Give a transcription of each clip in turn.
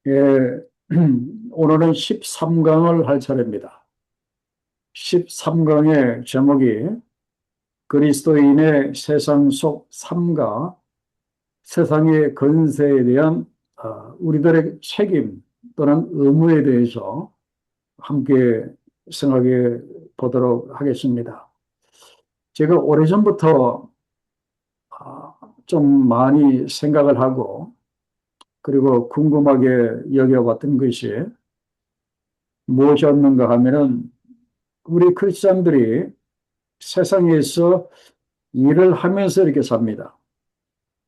예, 오늘은 13강을 할 차례입니다. 13강의 제목이 그리스도인의 세상 속 삶과 세상의 건세에 대한 우리들의 책임 또는 의무에 대해서 함께 생각해 보도록 하겠습니다. 제가 오래전부터 좀 많이 생각을 하고 그리고 궁금하게 여겨봤던 것이 무엇이었는가 하면은 우리 크리스천들이 세상에서 일을 하면서 이렇게 삽니다.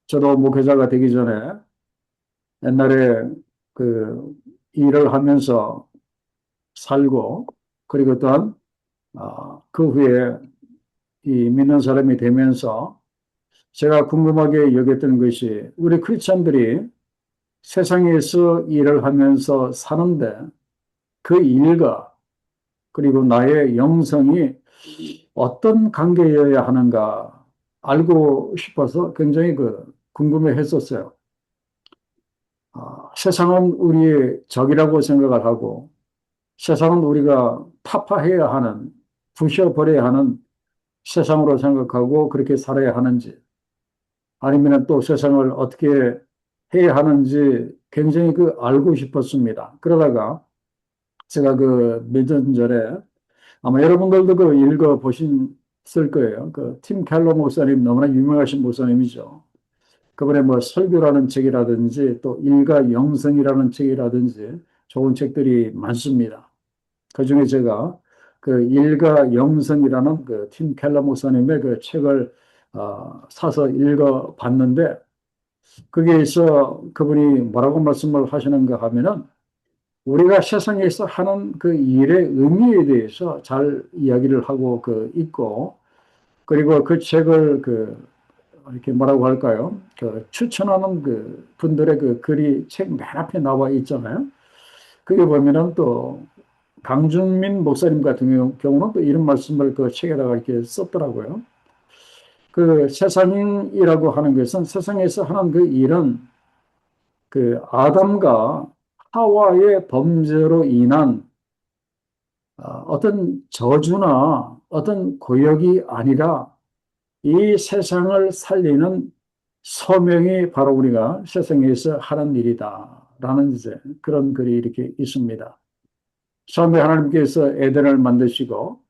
저도 목회자가 되기 전에 옛날에 그 일을 하면서 살고 그리고 또한 그 후에 이 믿는 사람이 되면서 제가 궁금하게 여겼던 것이 우리 크리스천들이 세상에서 일을 하면서 사는데 그 일과 그리고 나의 영성이 어떤 관계여야 하는가 알고 싶어서 굉장히 궁금해 했었어요. 세상은 우리의 적이라고 생각을 하고 세상은 우리가 타파해야 하는, 부셔버려야 하는 세상으로 생각하고 그렇게 살아야 하는지 아니면 또 세상을 어떻게 해야 하는지 굉장히 알고 싶었습니다. 그러다가 제가 몇 년 전에 아마 여러분들도 읽어 보셨을 거예요. 팀 켈러 목사님 너무나 유명하신 목사님이죠. 그분의 뭐 설교라는 책이라든지 또 일가 영성이라는 책이라든지 좋은 책들이 많습니다. 그중에 제가 일가 영성이라는 팀 켈러 목사님의 그 책을 사서 읽어 봤는데 거기에서 그분이 뭐라고 말씀을 하시는가 하면은 우리가 세상에서 하는 그 일의 의미에 대해서 잘 이야기를 하고 있고 그리고 그 책을 이렇게 뭐라고 할까요? 추천하는 분들의 글이 책 맨 앞에 나와 있잖아요. 그게 보면은 또 강준민 목사님 같은 경우는 또 이런 말씀을 그 책에다가 이렇게 썼더라고요. 세상이라고 하는 것은 세상에서 하는 그 일은 아담과 하와의 범죄로 인한 어떤 저주나 어떤 고역이 아니라 이 세상을 살리는 소명이 바로 우리가 세상에서 하는 일이다라는 이제 그런 글이 이렇게 있습니다. 처음에 하나님께서 에덴을 만드시고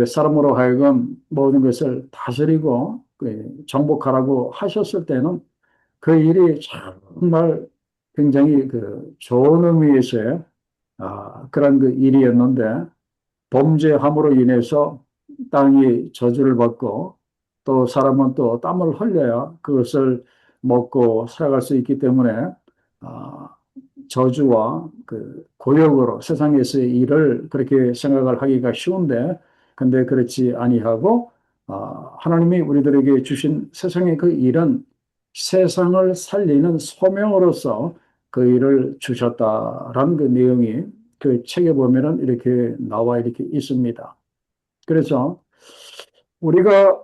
사람으로 하여금 모든 것을 다스리고 정복하라고 하셨을 때는 그 일이 정말 굉장히 좋은 의미에서의 그런 일이었는데 범죄함으로 인해서 땅이 저주를 받고 또 사람은 또 땀을 흘려야 그것을 먹고 살아갈 수 있기 때문에 아, 저주와 고역으로 세상에서의 일을 그렇게 생각을 하기가 쉬운데 근데 그렇지 아니하고 하나님이 우리들에게 주신 세상의 그 일은 세상을 살리는 소명으로서 그 일을 주셨다라는 그 내용이 그 책에 보면은 이렇게 나와 이렇게 있습니다. 그래서 우리가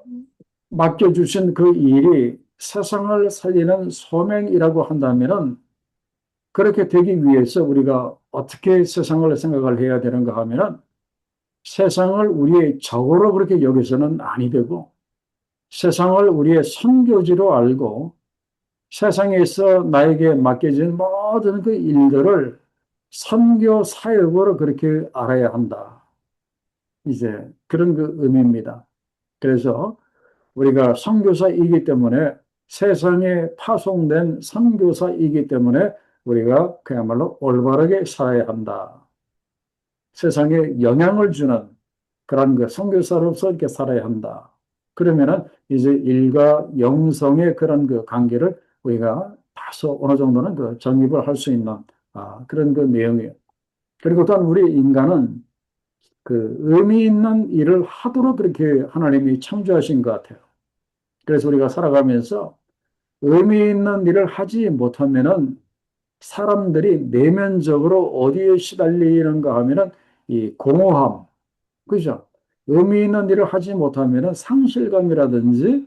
맡겨주신 그 일이 세상을 살리는 소명이라고 한다면은 그렇게 되기 위해서 우리가 어떻게 세상을 생각을 해야 되는가 하면은 세상을 우리의 적으로 그렇게 여기서는 아니 되고 세상을 우리의 선교지로 알고 세상에서 나에게 맡겨진 모든 그 일들을 선교 사역으로 그렇게 알아야 한다. 이제 그런 의미입니다. 그래서 우리가 선교사이기 때문에 세상에 파송된 선교사이기 때문에 우리가 그야말로 올바르게 살아야 한다. 세상에 영향을 주는 그런 선교사로서 이렇게 살아야 한다. 그러면은 이제 일과 영성의 그런 관계를 우리가 다소 어느 정도는 정립을 할 수 있는 그런 내용이에요. 그리고 또한 우리 인간은 의미 있는 일을 하도록 그렇게 하나님이 창조하신 것 같아요. 그래서 우리가 살아가면서 의미 있는 일을 하지 못하면은 사람들이 내면적으로 어디에 시달리는가 하면은 이 공허함, 그죠? 의미 있는 일을 하지 못하면은 상실감이라든지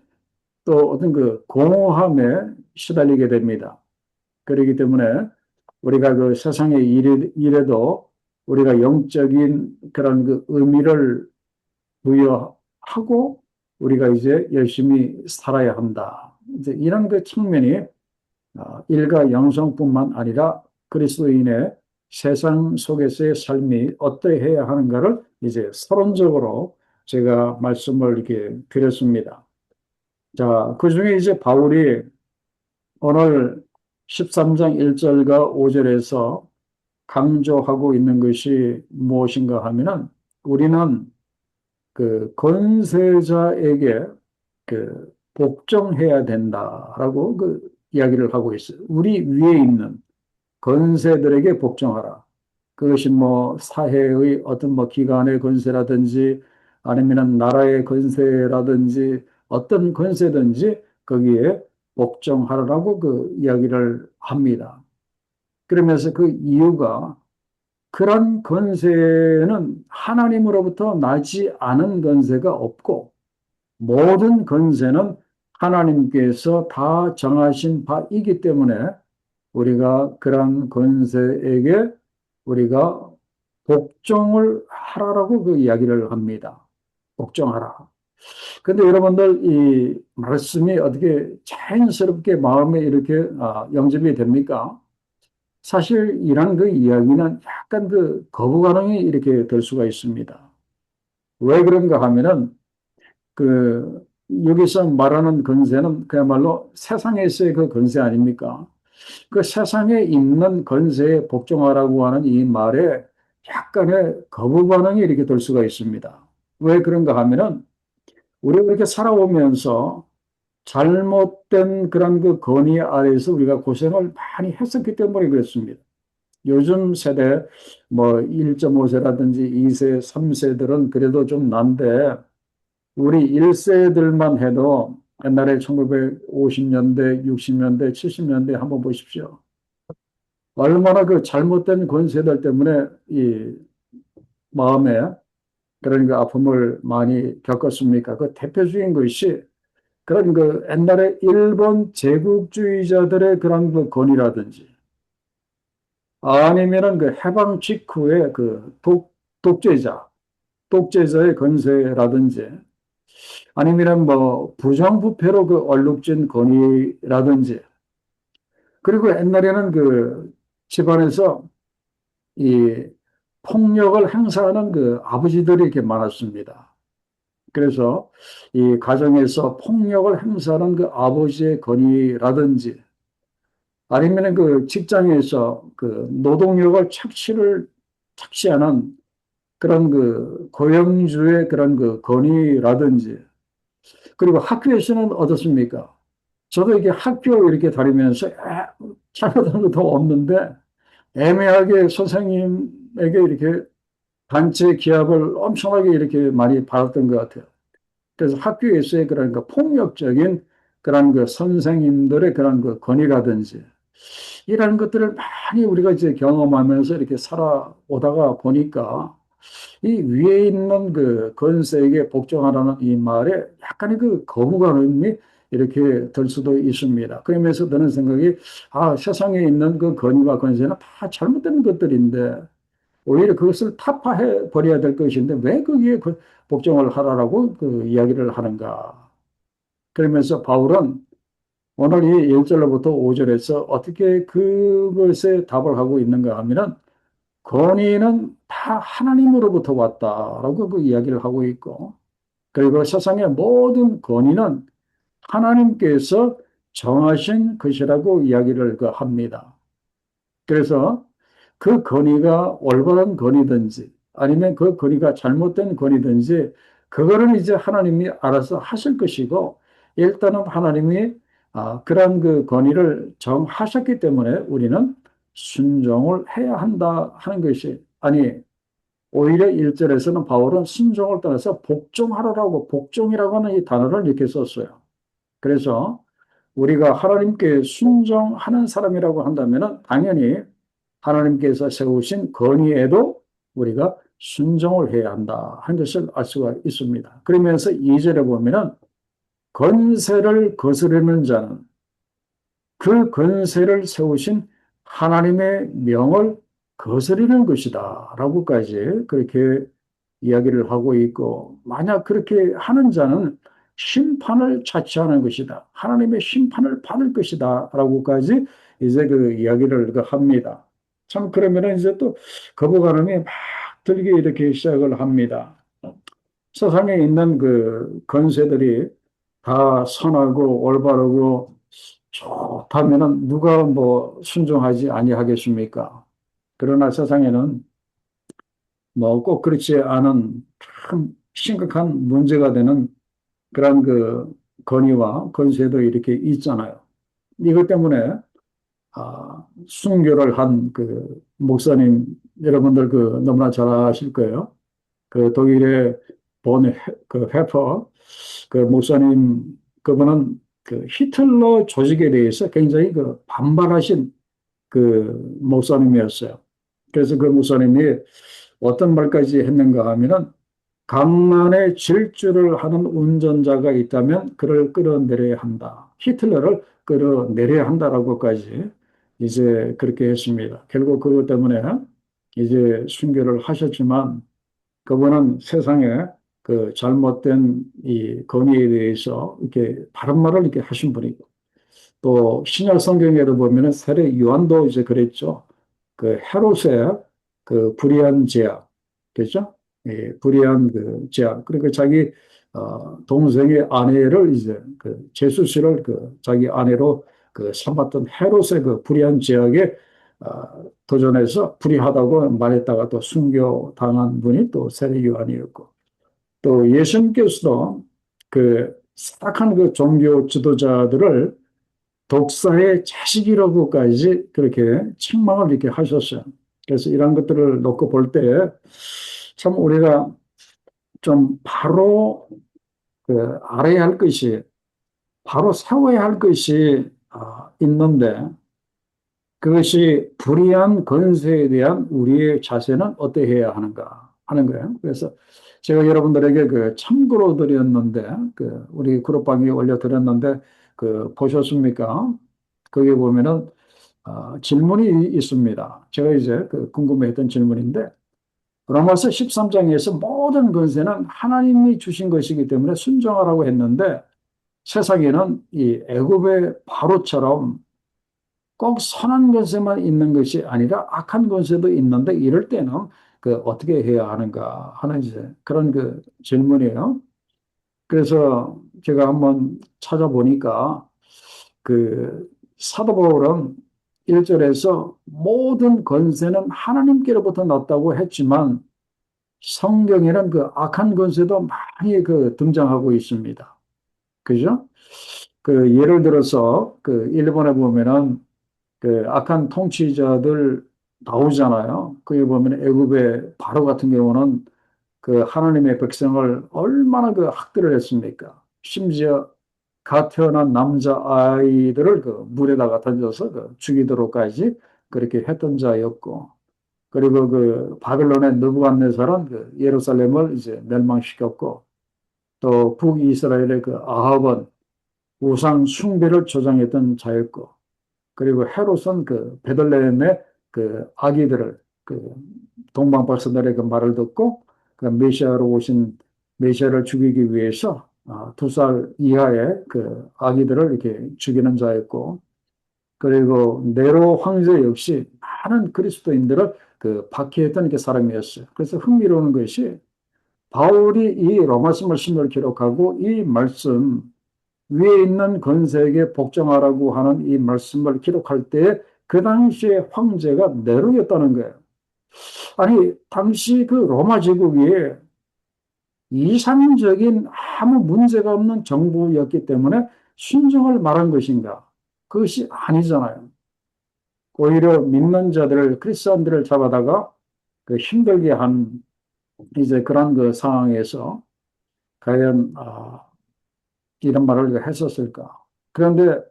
또 어떤 공허함에 시달리게 됩니다. 그렇기 때문에 우리가 그 세상의 일에도 우리가 영적인 그런 그 의미를 부여하고 우리가 이제 열심히 살아야 한다. 이제 이런 그 측면이 일가 영성뿐만 아니라 그리스도인의 세상 속에서의 삶이 어떠해야 하는가를 이제 서론적으로 제가 말씀을 이렇게 드렸습니다. 자, 그 중에 이제 바울이 오늘 13장 1절과 5절에서 강조하고 있는 것이 무엇인가 하면은 우리는 그 권세자에게 그 복종해야 된다라고 그 이야기를 하고 있어요. 우리 위에 있는 권세들에게 복종하라. 그것이 뭐 사회의 어떤 뭐 기관의 권세라든지 아니면은 나라의 권세라든지 어떤 권세든지 거기에 복종하라고 그 이야기를 합니다. 그러면서 그 이유가 그런 권세는 하나님으로부터 나지 않은 권세가 없고 모든 권세는 하나님께서 다 정하신 바이기 때문에 우리가 그런 권세에게 우리가 복종을 하라라고 그 이야기를 합니다. 복종하라. 근데 여러분들 이 말씀이 어떻게 자연스럽게 마음에 이렇게 영접이 됩니까? 사실 이런 그 이야기는 약간 그 거부감이 이렇게 될 수가 있습니다. 왜 그런가 하면은 그 여기서 말하는 권세는 그야말로 세상에서의 그 권세 아닙니까? 그 세상에 있는 권세에 복종하라고 하는 이 말에 약간의 거부 반응이 이렇게 될 수가 있습니다. 왜 그런가 하면은 우리가 이렇게 살아오면서 잘못된 그런 그 권위 아래에서 우리가 고생을 많이 했었기 때문에 그렇습니다. 요즘 세대 뭐 1.5세라든지 2세, 3세들은 그래도 좀 난데 우리 1세들만 해도 옛날에 1950년대, 60년대, 70년대 한번 보십시오. 얼마나 그 잘못된 권세들 때문에 이 마음에 그런 그 아픔을 많이 겪었습니까? 그 대표적인 것이 그런 그 옛날에 일본 제국주의자들의 그런 그 권위라든지 아니면은 그 해방 직후에 그 독재자의 권세라든지 아니면은 뭐 부정부패로 그 얼룩진 권위라든지 그리고 옛날에는 그 집안에서 이 폭력을 행사하는 그 아버지들이 이렇게 많았습니다. 그래서 이 가정에서 폭력을 행사하는 그 아버지의 권위라든지 아니면 그 직장에서 그 노동력을 착취하는 그런 그 고용주의 그런 그 권위라든지 그리고 학교에서는 어떻습니까? 저도 이게 학교 이렇게 다니면서 잘못한 것도 없는데 애매하게 선생님에게 이렇게 단체 기합을 엄청나게 이렇게 많이 받았던 것 같아요. 그래서 학교에서의 그런 그 폭력적인 그런 그 선생님들의 그런 그 권위라든지 이런 것들을 많이 우리가 이제 경험하면서 이렇게 살아오다가 보니까 이 위에 있는 그 권세에게 복종하라는 이 말에 약간의 그 거부감이 이렇게 들 수도 있습니다. 그러면서 드는 생각이 세상에 있는 그 권위와 권세는 다 잘못된 것들인데 오히려 그것을 타파해 버려야 될 것인데 왜 거기에 그 복종을 하라라고 그 이야기를 하는가. 그러면서 바울은 오늘 이 1절로부터 5절에서 어떻게 그것에 답을 하고 있는가 하면은 권위는 다 하나님으로부터 왔다라고 그 이야기를 하고 있고 그리고 세상의 모든 권위는 하나님께서 정하신 것이라고 이야기를 그 합니다. 그래서 그 건의가 올바른 건의든지 아니면 그 건의가 잘못된 건의든지 그거는 이제 하나님이 알아서 하실 것이고 일단은 하나님이 그런 그 건의를 정하셨기 때문에 우리는 순종을 해야 한다 하는 것이 아니 오히려 1절에서는 바울은 순종을 떠나서 복종하라고 복종이라고 하는 이 단어를 이렇게 썼어요. 그래서 우리가 하나님께 순종하는 사람이라고 한다면 당연히 하나님께서 세우신 건의에도 우리가 순종을 해야 한다 하는 것을 알 수가 있습니다. 그러면서 2절에 보면은 권세를 거스르는 자는 그 권세를 세우신 하나님의 명을 거스르는 것이다. 라고까지 그렇게 이야기를 하고 있고, 만약 그렇게 하는 자는 심판을 자초하는 것이다. 하나님의 심판을 받을 것이다. 라고까지 이제 그 이야기를 그 합니다. 참, 그러면은 이제 또 거부감이 막 들기 이렇게 시작을 합니다. 세상에 있는 그 권세들이 다 선하고 올바르고 좋다면은 누가 뭐 순종하지 아니하겠습니까? 그러나 세상에는 뭐 꼭 그렇지 않은 참 심각한 문제가 되는 그런 그 건의와 건세도 이렇게 있잖아요. 이것 때문에 순교를 한 그 목사님 여러분들 그 너무나 잘 아실 거예요. 그 독일의 그 헤퍼 그 목사님 그분은 그 히틀러 조직에 대해서 굉장히 그 반발하신 그 목사님이었어요. 그래서 그 목사님이 어떤 말까지 했는가 하면은 강만에 질주를 하는 운전자가 있다면 그를 끌어내려야 한다. 히틀러를 끌어내려야 한다라고까지 이제 그렇게 했습니다. 결국 그것 때문에 이제 순교를 하셨지만 그분은 세상에 그 잘못된 이 건의에 대해서 이렇게 바른 말을 이렇게 하신 분이고 또 신약 성경에도 보면은 세례 요한도 이제 그랬죠. 그 헤롯의 그 불의한 제약, 그죠? 예, 불의한 그 제약. 그리고 자기 동생의 아내를 이제 그 제수씨를 그 자기 아내로 그 삼았던 헤롯의 그 불의한 제약에 도전해서 불의하다고 말했다가 또 순교 당한 분이 또 세례 요한이었고 또 예수님께서도 그 사악한 그 종교 지도자들을 독사의 자식이라고까지 그렇게 책망을 이렇게 하셨어요. 그래서 이런 것들을 놓고 볼 때 참 우리가 좀 바로 그 알아야 할 것이 바로 세워야 할 것이 있는데 그것이 불의한 권세에 대한 우리의 자세는 어떠해야 하는가 하는 거예요. 그래서 제가 여러분들에게 그 참고로 드렸는데 그 우리 그룹방에 올려드렸는데 그 보셨습니까? 거기 보면은 질문이 있습니다. 제가 이제 그 궁금해했던 질문인데 로마서 13장에서 모든 권세는 하나님이 주신 것이기 때문에 순종하라고 했는데 세상에는 이 애굽의 바로처럼 꼭 선한 권세만 있는 것이 아니라 악한 권세도 있는데 이럴 때는 그 어떻게 해야 하는가 하는 이제 그런 그 질문이에요. 그래서 제가 한번 찾아보니까 그 사도 바울은 1절에서 모든 권세는 하나님께로부터 났다고 했지만 성경에는 그 악한 권세도 많이 그 등장하고 있습니다. 그죠? 그 예를 들어서 그 일본에 보면은 그 악한 통치자들 나오잖아요. 거기 보면 애굽의 바로 같은 경우는 그 하나님의 백성을 얼마나 그 학대를 했습니까? 심지어 갓 태어난 남자 아이들을 그 물에다가 던져서 그 죽이도록까지 그렇게 했던 자였고, 그리고 그 바벨론의 느부갓네살은 그 예루살렘을 이제 멸망시켰고, 또 북이스라엘의 그 아합은 우상 숭배를 조장했던 자였고, 그리고 헤롯은 그 베들레헴의 그 아기들을 그 동방 박사들의 그 말을 듣고 그 메시아로 오신 메시아를 죽이기 위해서 2살 이하의 그 아기들을 이렇게 죽이는 자였고 그리고 네로 황제 역시 많은 그리스도인들을 그 박해했던 게 사람이었어요. 그래서 흥미로운 것이 바울이 이 로마서 말씀을 기록하고 이 말씀 위에 있는 건세에게 복종하라고 하는 이 말씀을 기록할 때 그 당시에 황제가 네로였다는 거예요. 아니, 당시 그 로마 제국이 이상적인 아무 문제가 없는 정부였기 때문에 순종을 말한 것인가? 그것이 아니잖아요. 오히려 믿는 자들을, 크리스천들을 잡아다가 그 힘들게 한 이제 그런 그 상황에서 과연 이런 말을 했었을까? 그런데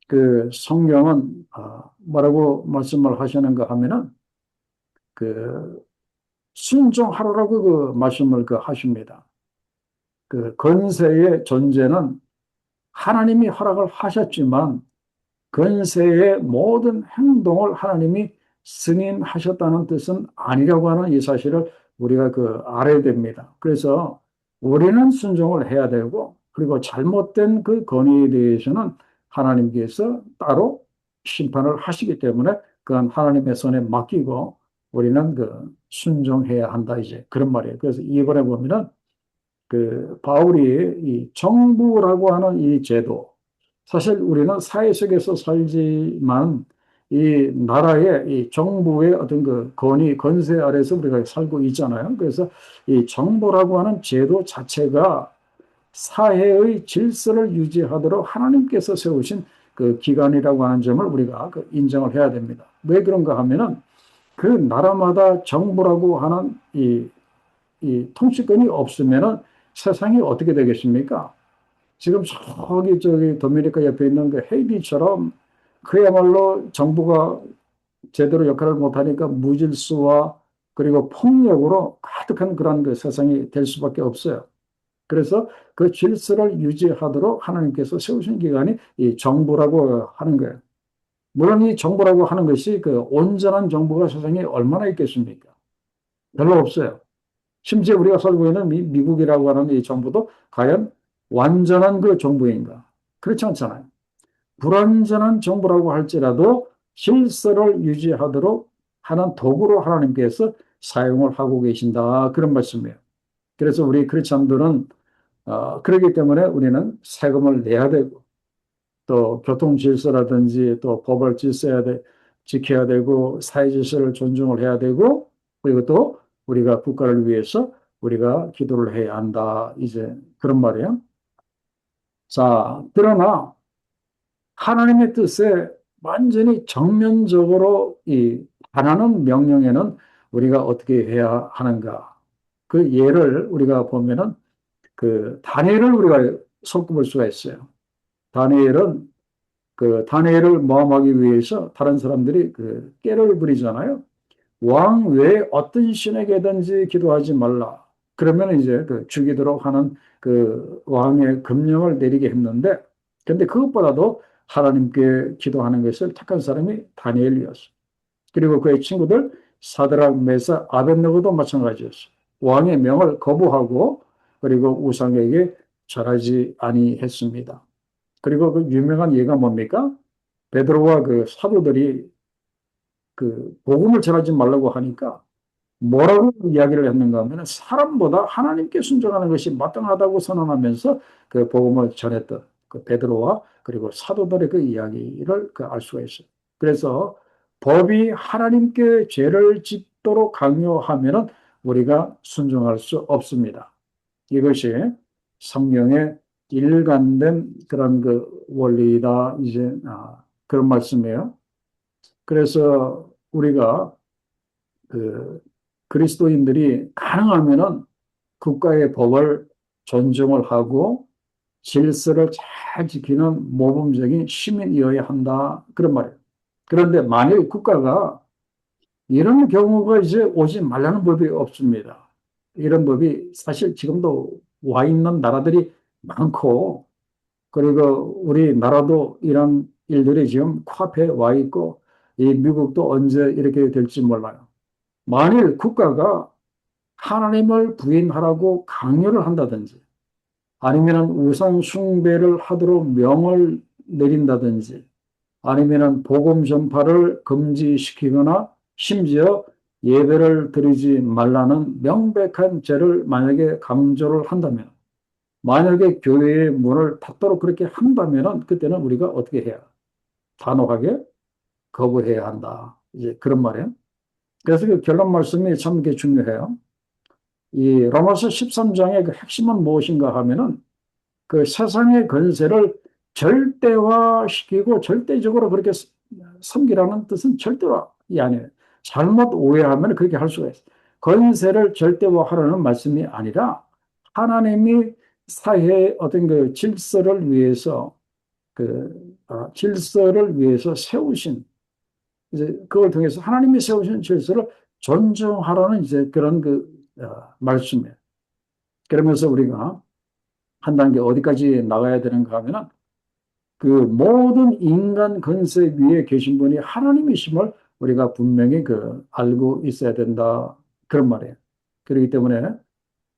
그 성경은 뭐라고 말씀을 하시는가 하면은 그 순종하라고 그 말씀을 그 하십니다. 그 권세의 존재는 하나님이 허락을 하셨지만 건세의 모든 행동을 하나님이 승인하셨다는 뜻은 아니라고 하는 이 사실을 우리가 알아야 됩니다. 그래서 우리는 순종을 해야 되고, 그리고 잘못된 그 건의에 대해서는 하나님께서 따로 심판을 하시기 때문에 그건 하나님의 손에 맡기고 우리는 순종해야 한다, 이제 그런 말이에요. 그래서 이번에 보면은 바울이 이 정부라고 하는 이 제도, 사실 우리는 사회 속에서 살지만 이 나라의 이 정부의 어떤 권위, 건세 아래서 우리가 살고 있잖아요. 그래서 이 정부라고 하는 제도 자체가 사회의 질서를 유지하도록 하나님께서 세우신 기관이라고 하는 점을 우리가 인정을 해야 됩니다. 왜 그런가 하면은 그 나라마다 정부라고 하는 이 통치권이 없으면은 세상이 어떻게 되겠습니까? 지금 저기 도미니카 옆에 있는 헤이티처럼 그야말로 정부가 제대로 역할을 못하니까 무질서와 그리고 폭력으로 가득한 그런 세상이 될 수밖에 없어요. 그래서 그 질서를 유지하도록 하나님께서 세우신 기관이 이 정부라고 하는 거예요. 물론 이 정부라고 하는 것이 온전한 정부가 세상에 얼마나 있겠습니까? 별로 없어요. 심지어 우리가 살고 있는 미국이라고 하는 이 정부도 과연 완전한 정부인가? 그렇지 않잖아요. 불완전한 정부라고 할지라도 질서를 유지하도록 하는 도구로 하나님께서 사용을 하고 계신다. 그런 말씀이에요. 그래서 우리 크리스천들은 그렇기 때문에 우리는 세금을 내야 되고 또 교통 질서라든지 또 법을 지켜야 되고 사회 질서를 존중을 해야 되고 그리고 또 우리가 국가를 위해서 우리가 기도를 해야 한다. 이제 그런 말이에요. 자, 그러나 하나님의 뜻에 완전히 정면적으로 반하는 명령에는 우리가 어떻게 해야 하는가? 그 예를 우리가 보면은 다니엘을 우리가 손꼽을 수가 있어요. 다니엘은 다니엘을 모함하기 위해서 다른 사람들이 깨를 부리잖아요. 왕 외에 어떤 신에게든지 기도하지 말라. 그러면 이제 죽이도록 하는 왕의 금령을 내리게 했는데, 근데 그것보다도 하나님께 기도하는 것을 택한 사람이 다니엘이었어. 그리고 그의 친구들 사드락, 메사, 아벳느고도 마찬가지였어. 왕의 명을 거부하고 그리고 우상에게 절하지 아니했습니다. 그리고 그 유명한 예가 뭡니까? 베드로와 사도들이 복음을 전하지 말라고 하니까 뭐라고 이야기를 했는가 하면 사람보다 하나님께 순종하는 것이 마땅하다고 선언하면서 복음을 전했던 베드로와 그리고 사도들의 이야기를 알 수가 있어요. 그래서 법이 하나님께 죄를 짓도록 강요하면은 우리가 순종할 수 없습니다. 이것이 성경의 일관된 그런 원리다. 이제 그런 말씀이에요. 그래서 우리가 그리스도인들이 가능하면은 국가의 법을 존중을 하고 질서를 잘 지키는 모범적인 시민이어야 한다. 그런 말이에요. 그런데 만일 국가가 이런 경우가 이제 오지 말라는 법이 없습니다. 이런 법이 사실 지금도 와 있는 나라들이 많고, 그리고 우리나라도 이런 일들이 지금 코앞에 와 있고, 이 미국도 언제 이렇게 될지 몰라요. 만일 국가가 하나님을 부인하라고 강요를 한다든지, 아니면 우상 숭배를 하도록 명을 내린다든지, 아니면 복음 전파를 금지시키거나 심지어 예배를 드리지 말라는 명백한 죄를 만약에 강조를 한다면, 만약에 교회의 문을 닫도록 그렇게 한다면 그때는 우리가 어떻게 해야? 단호하게 거부해야 한다. 이제 그런 말이에요. 그래서 결론 말씀이 참 중요해요. 이 로마서 13장의 핵심은 무엇인가 하면은 세상의 권세를 절대화시키고 절대적으로 그렇게 섬기라는 뜻은 절대로 이 아니에요. 잘못 오해하면 그렇게 할 수가 있어요. 권세를 절대화하라는 말씀이 아니라 하나님이 사회의 어떤 질서를 위해서 질서를 위해서 세우신 이제 그걸 통해서 하나님이 세우신 질서를 존중하라는 이제 그런 말씀이에요. 그러면서 우리가 한 단계 어디까지 나가야 되는가 하면은 그 모든 인간 건세 위에 계신 분이 하나님이심을 우리가 분명히 알고 있어야 된다. 그런 말이에요. 그렇기 때문에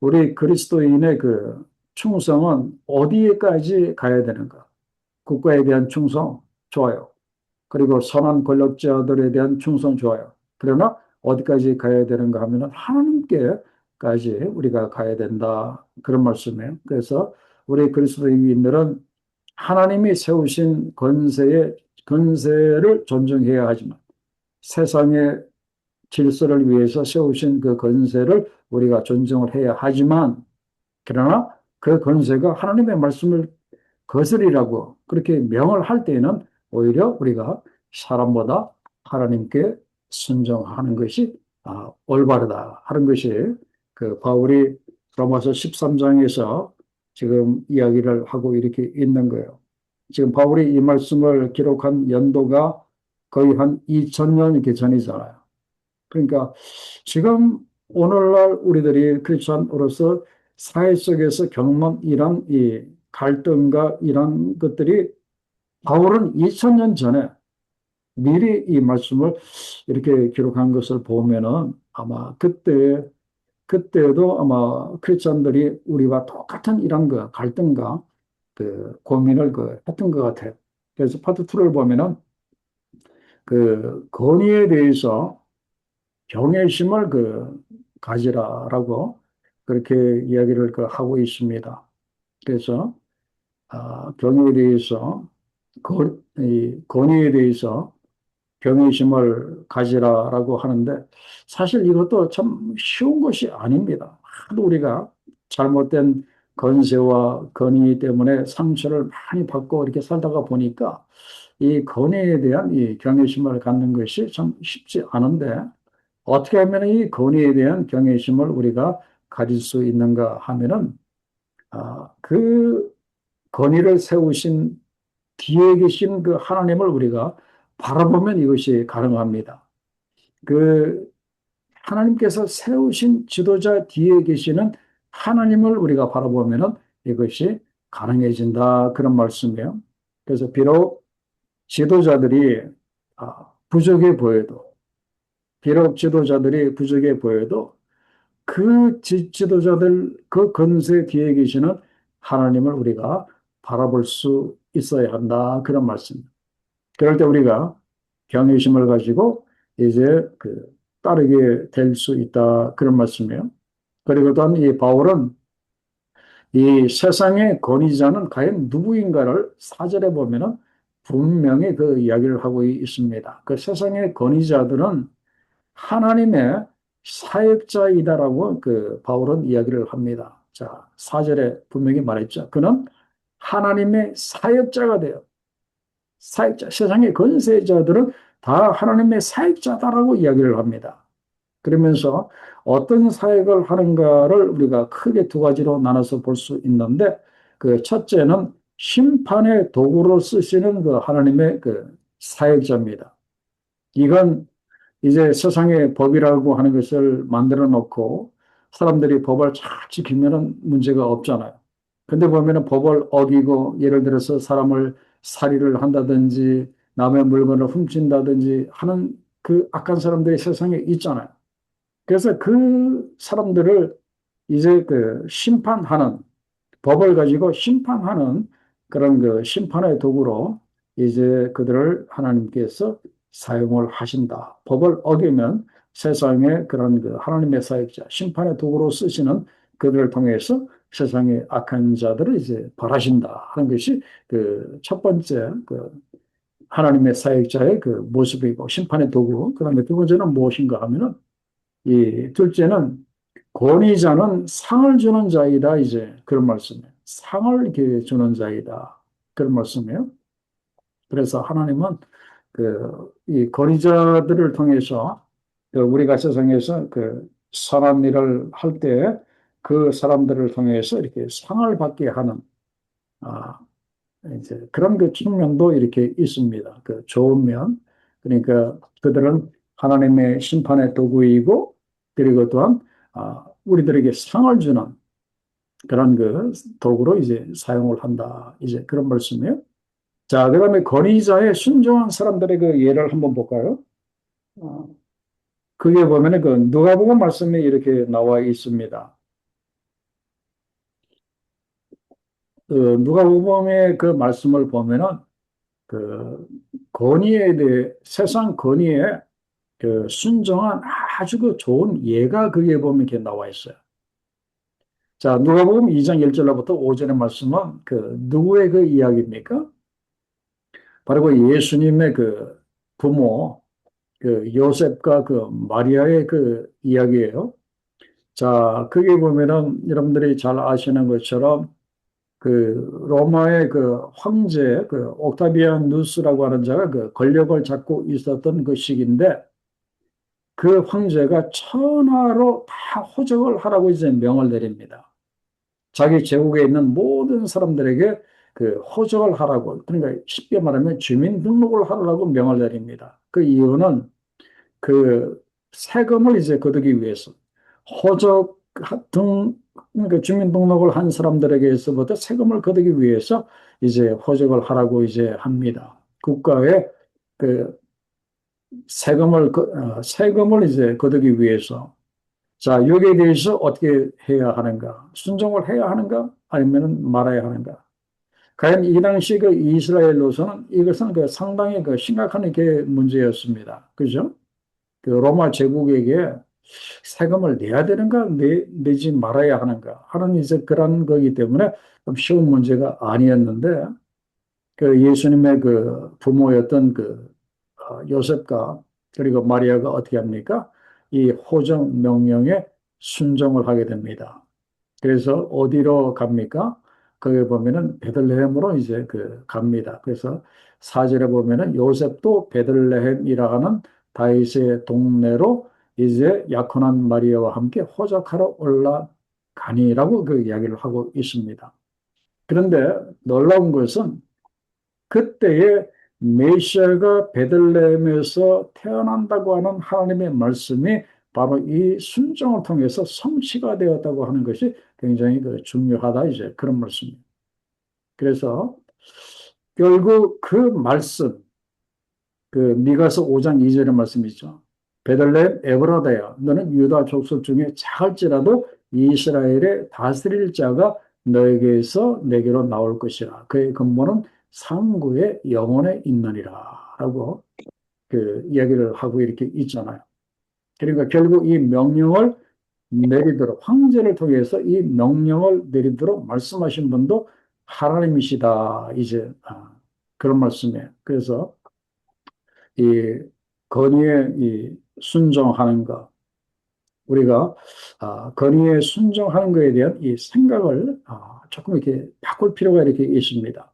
우리 그리스도인의 충성은 어디에까지 가야 되는가? 국가에 대한 충성, 좋아요. 그리고 선한 권력자들에 대한 충성, 좋아요. 그러나 어디까지 가야 되는가 하면은 하나님께까지 우리가 가야 된다. 그런 말씀이에요. 그래서 우리 그리스도인들은 하나님이 세우신 권세를 존중해야 하지만 세상의 질서를 위해서 세우신 그 권세를 우리가 존중을 해야 하지만 그러나 그 권세가 하나님의 말씀을 거스리라고 그렇게 명을 할 때에는 오히려 우리가 사람보다 하나님께 순종하는 것이 올바르다 하는 것이 바울이 로마서 13장에서 지금 이야기를 하고 이렇게 있는 거예요. 지금 바울이 이 말씀을 기록한 연도가 거의 한 2000년 이렇게 전이잖아요. 그러니까 지금 오늘날 우리들이 크리스천으로서 사회 속에서 경험한 이런 이 갈등과 이런 것들이 바울은 2000년 전에 미리 이 말씀을 이렇게 기록한 것을 보면은 아마 그때도 아마 크리스천들이 우리와 똑같은 이런 갈등과 고민을 했던 것 같아요. 그래서 파트 2를 보면은 권위에 대해서 경외심을 가지라라고 그렇게 이야기를 하고 있습니다. 그래서 경외에 대해서 이 권위에 대해서 경외심을 가지라라고 하는데 사실 이것도 참 쉬운 것이 아닙니다. 하도 우리가 잘못된 권세와 권위 때문에 상처를 많이 받고 이렇게 살다가 보니까 이 권위에 대한 이 경외심을 갖는 것이 참 쉽지 않은데 어떻게 하면 이 권위에 대한 경외심을 우리가 가질 수 있는가 하면은 그 권위를 세우신 뒤에 계신 그 하나님을 우리가 바라보면 이것이 가능합니다. 그 하나님께서 세우신 지도자 뒤에 계시는 하나님을 우리가 바라보면은 이것이 가능해진다 그런 말씀이에요. 그래서 비록 지도자들이 부족해 보여도 비록 지도자들이 부족해 보여도 그 지도자들 그 건세 뒤에 계시는 하나님을 우리가 바라볼 수 있어야 한다 그런 말씀. 그럴 때 우리가 경외심을 가지고 이제 따르게 될 수 있다 그런 말씀이에요. 그리고 또한 이 바울은 이 세상의 권위자는 과연 누구인가를 사절에 보면은 분명히 그 이야기를 하고 있습니다. 그 세상의 권위자들은 하나님의 사역자이다라고 바울은 이야기를 합니다. 자, 4절에 분명히 말했죠. 그는 하나님의 사역자가 돼요. 사역자, 세상의 권세자들은 다 하나님의 사역자다라고 이야기를 합니다. 그러면서 어떤 사역을 하는가를 우리가 크게 두 가지로 나눠서 볼 수 있는데 그 첫째는 심판의 도구로 쓰시는 하나님의 사역자입니다. 이건 이제 세상의 법이라고 하는 것을 만들어 놓고 사람들이 법을 잘 지키면은 문제가 없잖아요. 근데 보면은 법을 어기고 예를 들어서 사람을 살인을 한다든지 남의 물건을 훔친다든지 하는 그 악한 사람들이 세상에 있잖아요. 그래서 그 사람들을 이제 심판하는 법을 가지고 심판하는 그런 심판의 도구로 이제 그들을 하나님께서 사용을 하신다. 법을 어기면 세상에 그런 하나님의 사역자, 심판의 도구로 쓰시는 그들을 통해서 세상의 악한 자들을 이제 벌하신다 하는 것이 첫 번째 하나님의 사역자의 모습이고 심판의 도구. 그다음에 두 번째는 무엇인가 하면은 이 둘째는 권위자는 상을 주는 자이다. 이제 그런 말씀이에요. 상을 이렇게 주는 자이다. 그런 말씀이에요. 그래서 하나님은 이 권위자들을 통해서 우리가 세상에서 선한 일을 할 때 그 사람들을 통해서 이렇게 상을 받게 하는 아, 이제 그런 측면도 이렇게 있습니다. 좋은 면. 그러니까 그들은 하나님의 심판의 도구이고 그리고 또한 우리들에게 상을 주는 그런 도구로 이제 사용을 한다. 이제 그런 말씀이에요. 자, 그다음에 권위자의 순종한 사람들의 그 예를 한번 볼까요? 어, 그게 보면은 그 누가복음 말씀에 이렇게 나와 있습니다. 누가복음의 그 말씀을 보면은 그 권위에 대해 세상 권위에 그 순종한 아주 그 좋은 예가 거기에 보면 이렇게 나와 있어요. 자, 누가복음 2장 1절부터 5절의 말씀은 그 누구의 그 이야기입니까? 바로 그 예수님의 그 부모 그 요셉과 그 마리아의 그 이야기예요. 자, 거기 보면은 여러분들이 잘 아시는 것처럼 그 로마의 그 황제 그 옥타비안 누스라고 하는 자가 그 권력을 잡고 있었던 그 시기인데 그 황제가 천하로 다 호적을 하라고 이제 명을 내립니다. 자기 제국에 있는 모든 사람들에게 그 호적을 하라고 그러니까 쉽게 말하면 주민 등록을 하라고 명을 내립니다. 그 이유는 그 세금을 이제 거두기 위해서 호적 등 그러니까 주민등록을 한 사람들에게서부터 세금을 거두기 위해서 이제 호적을 하라고 이제 합니다. 국가에 그 세금을 이제 거두기 위해서 자 여기에 대해서 어떻게 해야 하는가? 순종을 해야 하는가? 아니면 말아야 하는가? 과연 이 당시 그 이스라엘로서는 이것은 그 상당히 그 심각한 게 문제였습니다. 그죠? 그 로마 제국에게 세금을 내야 되는가, 내지 말아야 하는가 하는 이제 그런 거기 때문에 좀 쉬운 문제가 아니었는데, 그 예수님의 그 부모였던 그 요셉과 그리고 마리아가 어떻게 합니까? 이 호정 명령에 순종을 하게 됩니다. 그래서 어디로 갑니까? 거기 보면은 베들레헴으로 이제 그 갑니다. 그래서 사절에 보면은 요셉도 베들레헴이라 하는 다윗의 동네로 이제 약혼한 마리아와 함께 호적하러 올라가니라고 그 이야기를 하고 있습니다. 그런데 놀라운 것은 그때의 메시아가 베들레헴에서 태어난다고 하는 하나님의 말씀이 바로 이 순종을 통해서 성취가 되었다고 하는 것이 굉장히 그 중요하다 이제 그런 말씀입니다. 그래서 결국 그 말씀 그 미가서 5장 2절의 말씀이죠. 베들레헴 에브라다야 너는 유다 족속 중에 작을지라도 이스라엘의 다스릴 자가 너에게서 내게로 나올 것이라. 그의 근본은 상구의 영혼에 있느니라. 라고 그 이야기를 하고 이렇게 있잖아요. 그러니까 결국 이 명령을 내리도록 황제를 통해서 이 명령을 내리도록 말씀하신 분도 하나님이시다. 이제 그런 말씀이에요. 그래서 이 건의에 이 순종하는 것, 우리가 건의에 순종하는 것에 대한 이 생각을 조금 이렇게 바꿀 필요가 이렇게 있습니다.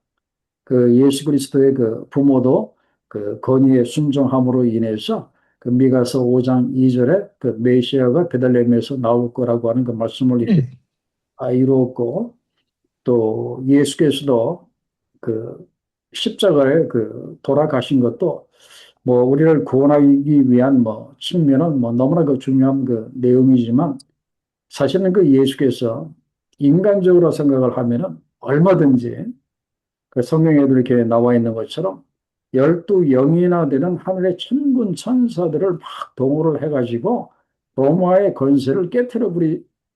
그 예수 그리스도의 그 부모도 그 건의에 순종함으로 인해서 그 미가서 5장 2절에 그 메시아가 베들레헴에서 나올 거라고 하는 그 말씀을 이렇게 이루었고 또 예수께서도 그 십자가에 그 돌아가신 것도 뭐 우리를 구원하기 위한 뭐 측면은 뭐 너무나 그 중요한 그 내용이지만 사실은 그 예수께서 인간적으로 생각을 하면은 얼마든지 그 성경에도 이렇게 나와 있는 것처럼 12영이나 되는 하늘의 천군 천사들을 막 동원을 해가지고 로마의 권세를 깨트려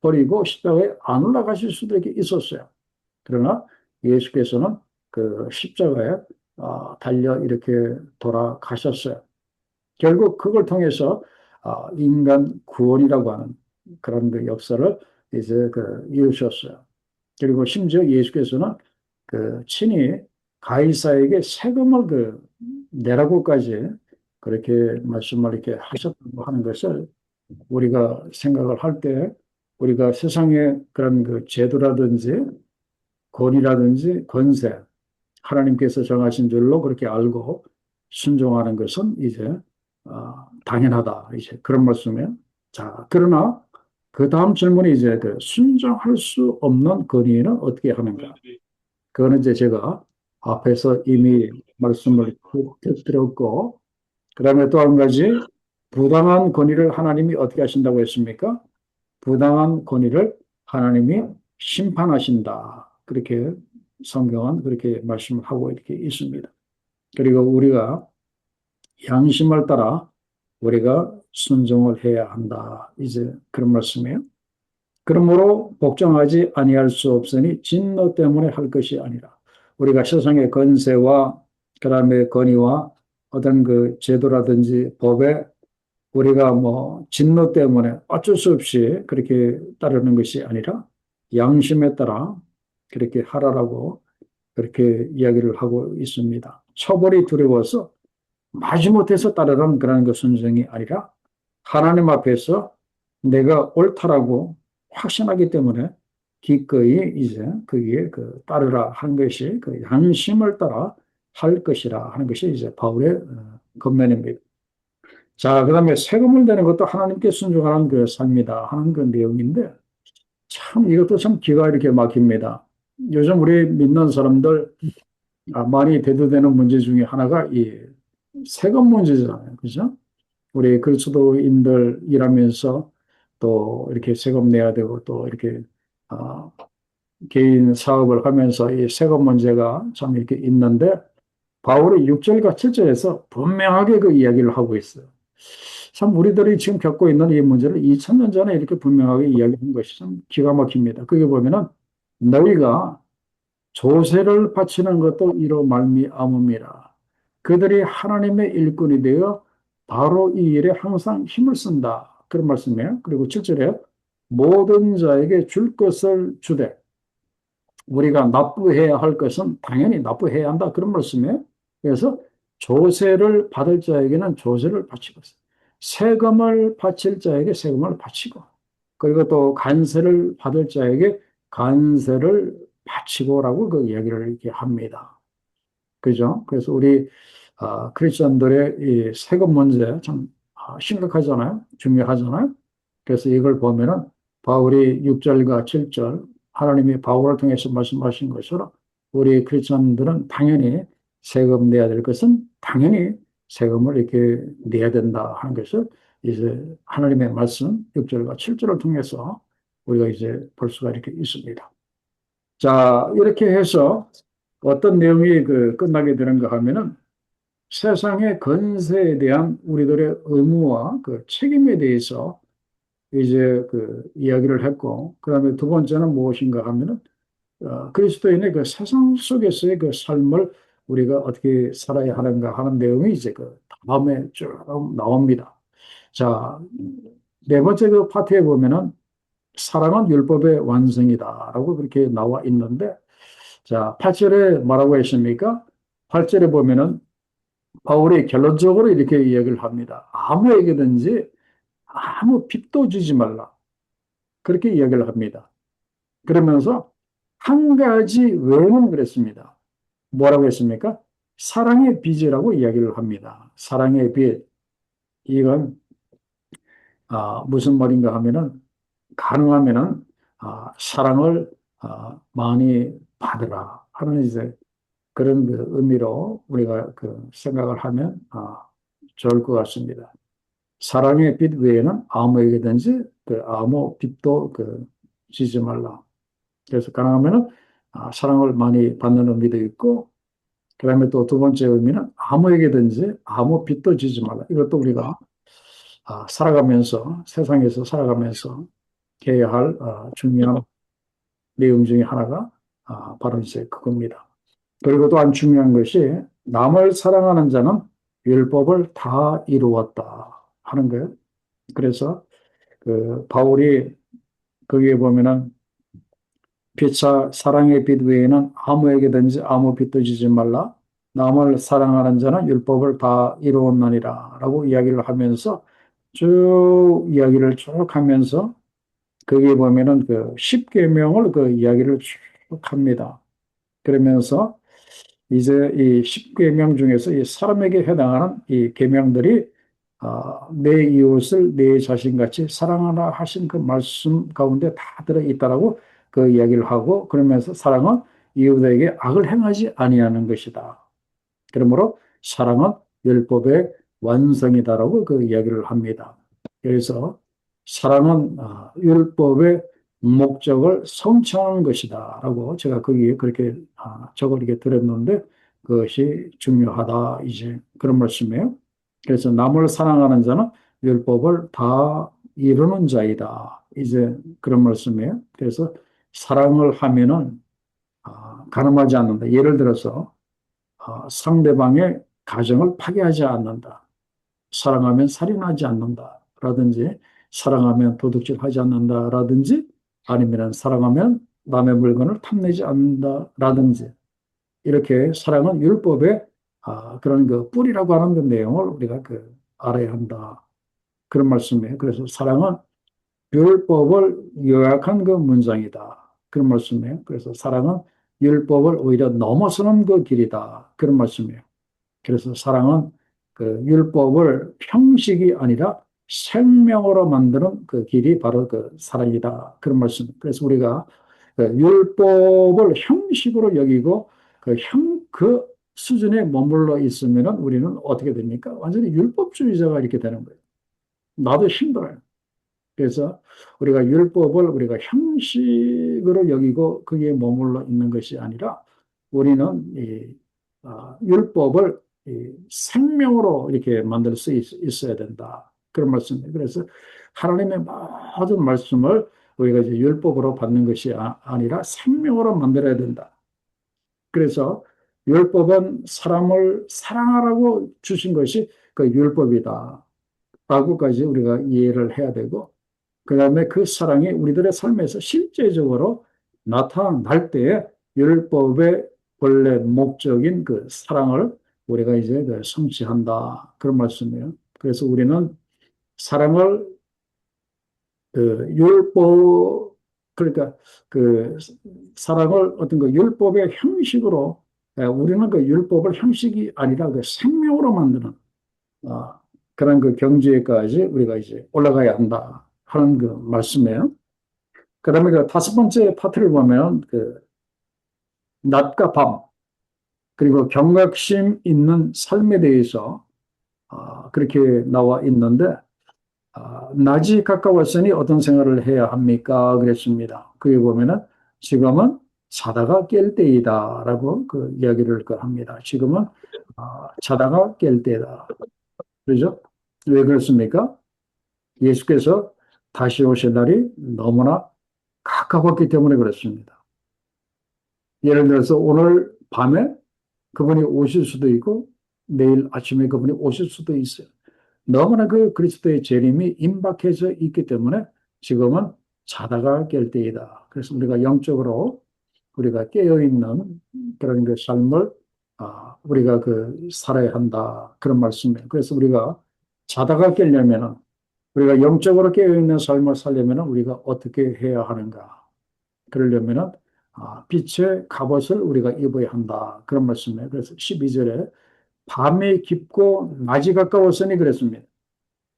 버리고 십자가에 안 올라가실 수도 이렇게 있었어요. 그러나 예수께서는 그 십자가에 달려 이렇게 돌아가셨어요. 결국 그걸 통해서 인간 구원이라고 하는 그런 그 역사를 이제 그 이루셨어요. 그리고 심지어 예수께서는 그 친히 가이사에게 세금을 그 내라고까지 그렇게 말씀을 이렇게 하셨다고 하는 것을 우리가 생각을 할 때 우리가 세상의 그런 그 제도라든지 권위라든지 권세 하나님께서 정하신 줄로 그렇게 알고 순종하는 것은 이제 당연하다. 이제 그런 말씀이에요. 자, 그러나 그 다음 질문이 이제 그 순종할 수 없는 권위는 어떻게 하는가? 그거는 이제 제가 앞에서 이미 말씀을 드렸고, 그 다음에 또 한 가지, 부당한 권위를 하나님이 어떻게 하신다고 했습니까? 부당한 권위를 하나님이 심판하신다. 그렇게 성경은 그렇게 말씀을 하고 이렇게 있습니다. 그리고 우리가 양심을 따라 우리가 순종을 해야 한다. 이제 그런 말씀이에요. 그러므로 복종하지 아니할 수 없으니 진노 때문에 할 것이 아니라 우리가 세상의 건세와 그다음에 권위와 어떤 그 제도라든지 법에 우리가 뭐 진노 때문에 어쩔 수 없이 그렇게 따르는 것이 아니라 양심에 따라 그렇게 하라라고 그렇게 이야기를 하고 있습니다. 처벌이 두려워서 마지못해서 따르는 그런 그 순종이 아니라 하나님 앞에서 내가 옳다라고 확신하기 때문에 기꺼이 이제 거기에 그 따르라 하는 것이 그 양심을 따라 할 것이라 하는 것이 이제 바울의 권면입니다. 자, 그다음에 세금을 내는 것도 하나님께 순종하는 그 삶이다 하는 그 내용인데 참 이것도 참 기가 이렇게 막힙니다. 요즘 우리 믿는 사람들 많이 대두되는 문제 중에 하나가 이 세금 문제잖아요. 그죠? 우리 그리스도인들 일하면서 또 이렇게 세금 내야 되고 또 이렇게 아, 개인 사업을 하면서 이 세금 문제가 참 이렇게 있는데 바울이 6절과 7절에서 분명하게 그 이야기를 하고 있어요. 참 우리들이 지금 겪고 있는 이 문제를 2000년 전에 이렇게 분명하게 이야기한 것이 참 기가 막힙니다. 그게 보면은 너희가 조세를 바치는 것도 이로 말미암음이라. 그들이 하나님의 일꾼이 되어 바로 이 일에 항상 힘을 쓴다. 그런 말씀이에요. 그리고 7절에 모든 자에게 줄 것을 주되 우리가 납부해야 할 것은 당연히 납부해야 한다. 그런 말씀이에요. 그래서 조세를 받을 자에게는 조세를 바치고 세금을 바칠 자에게 세금을 바치고 그리고 또 간세를 받을 자에게 간세를 바치고라고 그 이야기를 이렇게 합니다. 그죠? 그래서 우리 크리스천들의 이 세금 문제 참 심각하잖아요. 중요하잖아요. 그래서 이걸 보면은 바울이 6절과 7절 하나님이 바울을 통해서 말씀하신 것처럼 우리 크리스천들은 당연히 세금 내야 될 것은 당연히 세금을 이렇게 내야 된다 하는 것을 이제 하나님의 말씀 6절과 7절을 통해서 우리가 이제 볼 수가 이렇게 있습니다. 자, 이렇게 해서 어떤 내용이 그 끝나게 되는가 하면은 세상의 건세에 대한 우리들의 의무와 그 책임에 대해서 이제 그 이야기를 했고, 그 다음에 두 번째는 무엇인가 하면은, 그리스도인의 그 세상 속에서의 그 삶을 우리가 어떻게 살아야 하는가 하는 내용이 이제 그 다음에 쭉 나옵니다. 자, 네 번째 그 파트에 보면은 사랑은 율법의 완성이다라고 그렇게 나와 있는데, 자, 8절에 뭐라고 했습니까? 8절에 보면은 바울이 결론적으로 이렇게 이야기를 합니다. 아무에게든지 아무 빚도 주지 말라. 그렇게 이야기를 합니다. 그러면서 한 가지 외에는 그랬습니다. 뭐라고 했습니까? 사랑의 빚이라고 이야기를 합니다. 사랑의 빚. 이건 무슨 말인가 하면은 가능하면은 사랑을 많이 받으라 하는 이제 그런 그 의미로 우리가 그 생각을 하면 좋을 것 같습니다. 사랑의 빚 외에는 아무에게든지 그 아무 빚도 그 지지 말라. 그래서 가능하면은 사랑을 많이 받는 의미도 있고, 그다음에 또 두 번째 의미는 아무에게든지 아무 빚도 지지 말라. 이것도 우리가 살아가면서 세상에서 살아가면서 해야 할 중요한 내용 중에 하나가 바로 이제 그겁니다. 그리고 또 한 중요한 것이 남을 사랑하는 자는 율법을 다 이루었다 하는 거예요. 그래서 그 바울이 거기에 보면은 피차 사랑의 빛 외에는 아무에게든지 아무 빛도 지지 말라. 남을 사랑하는 자는 율법을 다 이루었나니라 라고 이야기를 하면서 쭉 이야기를 쭉 하면서 거기에 보면은 그 십계명을 그 이야기를 쭉 합니다. 그러면서 이제 이 십계명 중에서 이 사람에게 해당하는 이 계명들이 내 이웃을 내 자신같이 사랑하라 하신 그 말씀 가운데 다 들어 있다라고 그 이야기를 하고 그러면서 사랑은 이웃에게 악을 행하지 아니하는 것이다. 그러므로 사랑은 율법의 완성이다라고 그 이야기를 합니다. 그래서 사랑은 율법의 목적을 성취하는 것이다라고 제가 거기에 그렇게 적을 이렇게 드렸는데 그것이 중요하다 이제 그런 말씀이에요. 그래서 남을 사랑하는 자는 율법을 다 이루는 자이다 이제 그런 말씀이에요. 그래서 사랑을 하면은 가늠하지 않는다. 예를 들어서 상대방의 가정을 파괴하지 않는다. 사랑하면 살인하지 않는다라든지 사랑하면 도둑질하지 않는다라든지 아니면 사랑하면 남의 물건을 탐내지 않는다라든지 이렇게 사랑은 율법의 그런 그 뿌리라고 하는 그 내용을 우리가 그 알아야 한다. 그런 말씀이에요. 그래서 사랑은 율법을 요약한 그 문장이다. 그런 말씀이에요. 그래서 사랑은 율법을 오히려 넘어서는 그 길이다. 그런 말씀이에요. 그래서 사랑은 그 율법을 형식이 아니라 생명으로 만드는 그 길이 바로 그 사랑이다. 그런 말씀. 그래서 우리가 그 율법을 형식으로 여기고 그 수준에 머물러 있으면 우리는 어떻게 됩니까? 완전히 율법주의자가 이렇게 되는 거예요. 나도 힘들어요. 그래서 우리가 율법을 우리가 형식으로 여기고 거기에 머물러 있는 것이 아니라 우리는 율법을 생명으로 이렇게 만들 수 있어야 된다. 그런 말씀이에요. 그래서 하나님의 모든 말씀을 우리가 이제 율법으로 받는 것이 아니라 생명으로 만들어야 된다. 그래서 율법은 사람을 사랑하라고 주신 것이 그 율법이다. 라고까지 우리가 이해를 해야 되고 그 다음에 그 사랑이 우리들의 삶에서 실제적으로 나타날 때에 율법의 본래 목적인 그 사랑을 우리가 이제 그 성취한다. 그런 말씀이에요. 그래서 우리는 사랑을 그 율법, 그러니까 그 사랑을 어떤 그 율법의 형식으로 우리는 그 율법을 형식이 아니라 그 생명으로 만드는 어, 그런 그 경지에까지 우리가 이제 올라가야 한다 하는 그 말씀이에요. 그다음에 그 다섯 번째 파트를 보면 그 낮과 밤 그리고 경각심 있는 삶에 대해서 그렇게 나와 있는데 낮이 가까웠으니 어떤 생활을 해야 합니까? 그랬습니다. 그에 보면은 지금은 자다가 깰 때이다라고 그 이야기를 합니다. 지금은 자다가 깰 때다. 그렇죠? 왜 그렇습니까? 예수께서 다시 오실 날이 너무나 가까웠기 때문에 그렇습니다. 예를 들어서 오늘 밤에 그분이 오실 수도 있고 내일 아침에 그분이 오실 수도 있어요. 너무나 그 그리스도의 재림이 임박해져 있기 때문에 지금은 자다가 깰 때이다. 그래서 우리가 영적으로 우리가 깨어있는 그런 그 삶을 우리가 그 살아야 한다. 그런 말씀이에요. 그래서 우리가 자다가 깨려면은 우리가 영적으로 깨어있는 삶을 살려면 우리가 어떻게 해야 하는가? 그러려면 빛의 갑옷을 우리가 입어야 한다. 그런 말씀이에요. 그래서 12절에 밤이 깊고 낮이 가까웠으니 그랬습니다.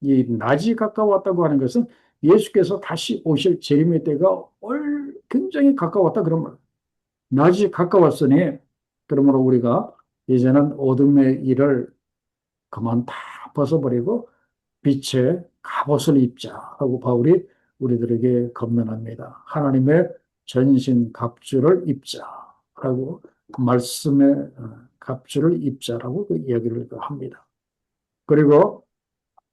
이 낮이 가까웠다고 하는 것은 예수께서 다시 오실 재림의 때가 굉장히 가까웠다 그런 말. 낮이 가까웠으니 그러므로 우리가 이제는 어둠의 일을 그만 다 벗어버리고 빛의 갑옷을 입자 하고 바울이 우리들에게 권면합니다. 하나님의 전신 갑주를 입자라고 말씀의 갑주를 입자라고 그 이야기를 합니다. 그리고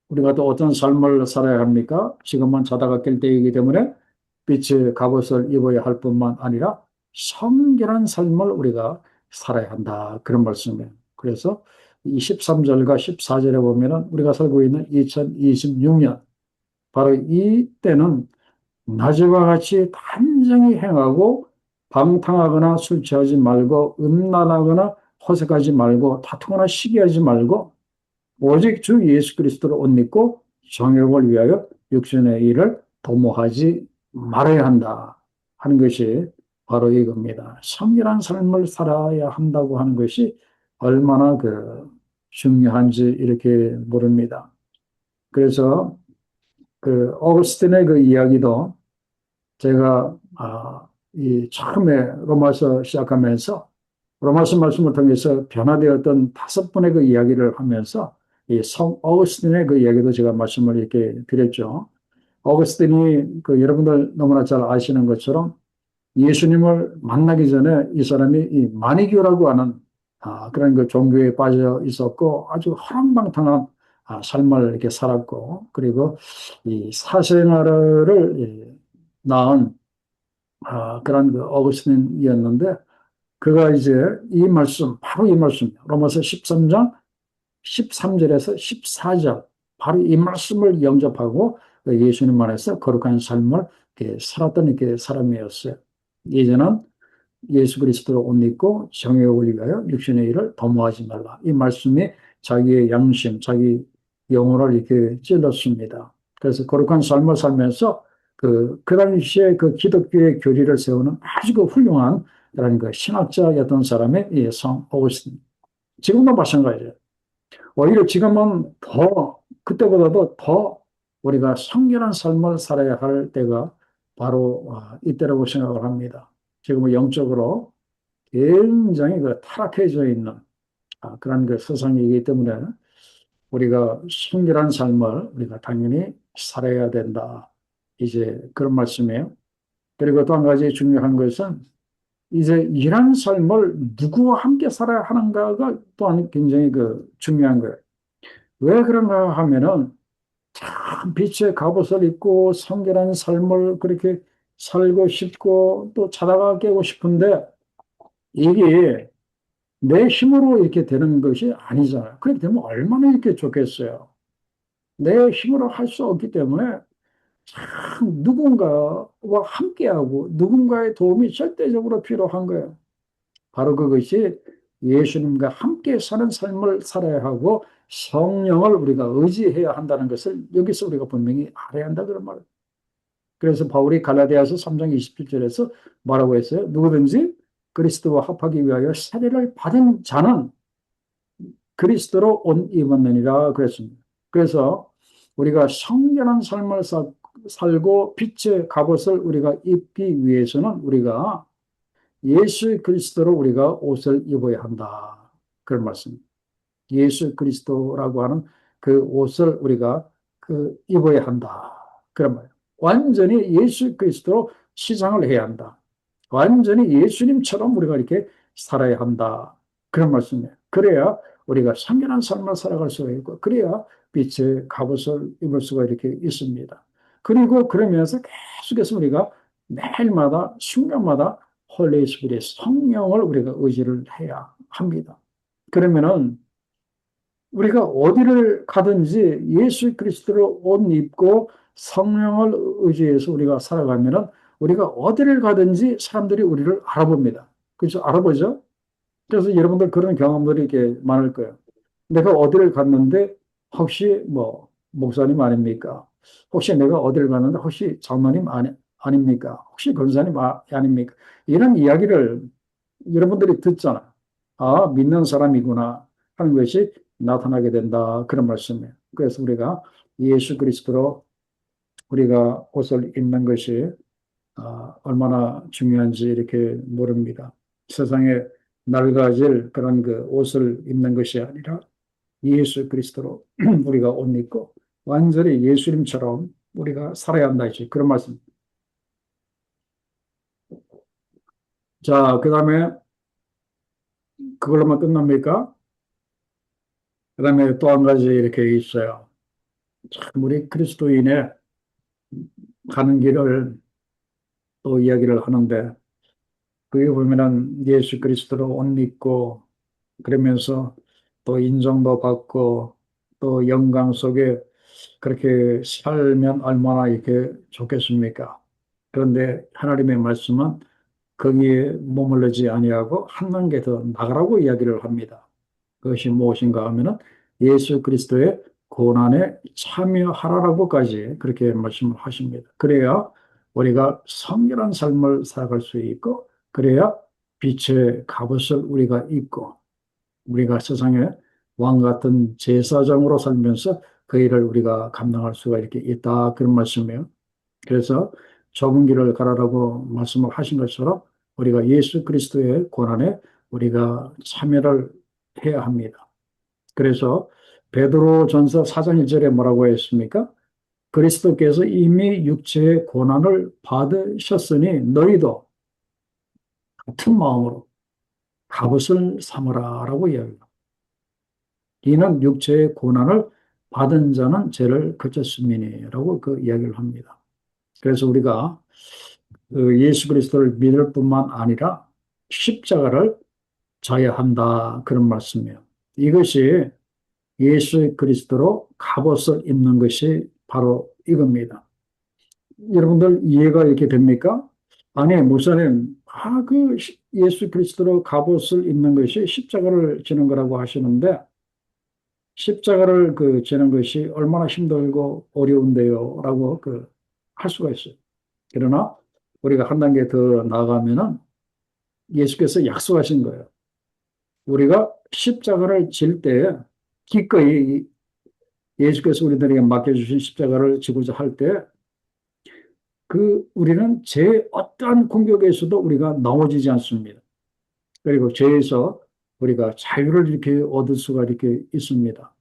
우리가 또 어떤 삶을 살아야 합니까? 지금은 자다가 깰 때이기 때문에 빛의 갑옷을 입어야 할 뿐만 아니라 성결한 삶을 우리가 살아야 한다. 그런 말씀이에요. 그래서 23절과 14절에 보면은 우리가 살고 있는 2026년, 바로 이때는 낮과 같이 단정히 행하고 방탕하거나 술 취하지 말고 음란하거나 호색하지 말고 다투거나 시기하지 말고 오직 주 예수 그리스도를 옷 입고 정욕을 위하여 육신의 일을 도모하지 말아야 한다 하는 것이 바로 이겁니다. 성결한 삶을 살아야 한다고 하는 것이 얼마나 그 중요한지 이렇게 모릅니다. 그래서 그 어거스틴의 그 이야기도 제가 이 처음에 로마서 시작하면서 로마서 말씀을 통해서 변화되었던 다섯 번의 그 이야기를 하면서 이 성 어거스틴의 그 이야기도 제가 말씀을 이렇게 드렸죠. 어거스틴이 그 여러분들 너무나 잘 아시는 것처럼 예수님을 만나기 전에 이 사람이 이 마니교라고 하는 그런 그 종교에 빠져 있었고 아주 허랑방탕한 삶을 이렇게 살았고 그리고 이 사생활을 낳은 그런 그 어거스틴이었는데 그가 이제 이 말씀 바로 이 말씀 로마서 13장 13절에서 14절 바로 이 말씀을 영접하고 그 예수님 안에서 거룩한 삶을 이렇게 살았던 이렇게 사람이었어요. 이제는 예수 그리스도로 옷 입고 정욕을 위하여 육신의 일을 도모하지 말라. 이 말씀이 자기의 양심, 자기 영혼을 이렇게 찔렀습니다. 그래서 거룩한 삶을 살면서 그 당시에 그 기독교의 교리를 세우는 아주 그 훌륭한 그런 그 신학자였던 사람의 이성 오거스틴. 지금도 마찬가지예요. 오히려 지금은 더, 그때보다도 더 우리가 성결한 삶을 살아야 할 때가 바로 이때라고 생각을 합니다. 지금은 영적으로 굉장히 그 타락해져 있는 그런 그 세상이기 때문에 우리가 순결한 삶을 우리가 당연히 살아야 된다. 이제 그런 말씀이에요. 그리고 또 한 가지 중요한 것은 이제 이런 삶을 누구와 함께 살아야 하는가가 또한 굉장히 그 중요한 거예요. 왜 그런가 하면은 참 빛의 갑옷을 입고 성결한 삶을 그렇게 살고 싶고 또 자다가 깨고 싶은데 이게 내 힘으로 이렇게 되는 것이 아니잖아요. 그렇게 되면 얼마나 이렇게 좋겠어요. 내 힘으로 할 수 없기 때문에 참 누군가와 함께하고 누군가의 도움이 절대적으로 필요한 거예요. 바로 그것이 예수님과 함께 사는 삶을 살아야 하고 성령을 우리가 의지해야 한다는 것을 여기서 우리가 분명히 알아야 한다 그런 말이에요. 그래서 바울이 갈라디아서 3장 27절에서 뭐라고 했어요? 누구든지 그리스도와 합하기 위하여 세례를 받은 자는 그리스도로 옷 입었느니라 그랬습니다. 그래서 우리가 성결한 삶을 살고 빛의 갑옷을 우리가 입기 위해서는 우리가 예수 그리스도로 우리가 옷을 입어야 한다. 그런 말씀입니다. 예수 그리스도라고 하는 그 옷을 우리가 그 입어야 한다. 그런 말이에요. 완전히 예수 그리스도로 시장을 해야 한다. 완전히 예수님처럼 우리가 이렇게 살아야 한다. 그런 말씀이에요. 그래야 우리가 성결한 삶을 살아갈 수가 있고, 그래야 빛의 갑옷을 입을 수가 이렇게 있습니다. 그리고 그러면서 계속해서 우리가 매일마다, 순간마다 홀리 스피릿 성령을 우리가 의지를 해야 합니다. 그러면은 우리가 어디를 가든지 예수 그리스도로 옷 입고 성령을 의지해서 우리가 살아가면은 우리가 어디를 가든지 사람들이 우리를 알아봅니다. 그렇죠? 알아보죠? 그래서 여러분들 그런 경험들이 이렇게 많을 거예요. 내가 어디를 갔는데 혹시 뭐 목사님 아닙니까? 혹시 내가 어디를 갔는데 혹시 장로님 아닙니까? 혹시 권사님 아닙니까? 이런 이야기를 여러분들이 듣잖아. 아, 믿는 사람이구나 하는 것이 나타나게 된다. 그런 말씀이에요. 그래서 우리가 예수 그리스도로 우리가 옷을 입는 것이 얼마나 중요한지 이렇게 모릅니다. 세상에 낡아질 그런 그 옷을 입는 것이 아니라 예수 그리스도로 우리가 옷 입고 완전히 예수님처럼 우리가 살아야 한다. 그런 말씀. 자, 그 다음에 그걸로만 끝납니까? 그 다음에 또 한 가지 이렇게 있어요. 참 우리 그리스도인의 가는 길을 또 이야기를 하는데 그게 보면은 예수 그리스도로 옷 입고 그러면서 또 인정도 받고 또 영광 속에 그렇게 살면 얼마나 이렇게 좋겠습니까? 그런데 하나님의 말씀은 거기에 머물르지 아니하고 한 단계 더 나가라고 이야기를 합니다. 그것이 무엇인가 하면은 예수 그리스도의 고난에 참여하라고까지 그렇게 말씀을 하십니다. 그래야 우리가 성결한 삶을 살아갈 수 있고, 그래야 빛의 갑옷을 우리가 입고, 우리가 세상에 왕 같은 제사장으로 살면서 그 일을 우리가 감당할 수가 이렇게 있다. 그런 말씀이에요. 그래서 좁은 길을 가라라고 말씀을 하신 것처럼 우리가 예수 그리스도의 고난에 우리가 참여를 해야 합니다. 그래서 베드로 전서 4장 1절에 뭐라고 했습니까? 그리스도께서 이미 육체의 고난을 받으셨으니 너희도 같은 마음으로 갑옷을 삼으라라고 이야기합니다. 이는 육체의 고난을 받은 자는 죄를 그쳤음이니라고 그 이야기를 합니다. 그래서 우리가 그 예수 그리스도를 믿을 뿐만 아니라 십자가를 져야 한다 그런 말씀이에요. 이것이 예수 그리스도로 갑옷을 입는 것이 바로 이겁니다. 여러분들 이해가 이렇게 됩니까? 아니, 목사님, 예수 그리스도로 갑옷을 입는 것이 십자가를 지는 거라고 하시는데, 십자가를 지는 것이 얼마나 힘들고 어려운데요? 라고 할 수가 있어요. 그러나 우리가 한 단계 더 나아가면은 예수께서 약속하신 거예요. 우리가 십자가를 질 때, 기꺼이 예수께서 우리들에게 맡겨주신 십자가를 지고자 할 때, 우리는 죄의 어떠한 공격에서도 우리가 넘어지지 않습니다. 그리고 죄에서 우리가 자유를 이렇게 얻을 수가 이렇게 있습니다.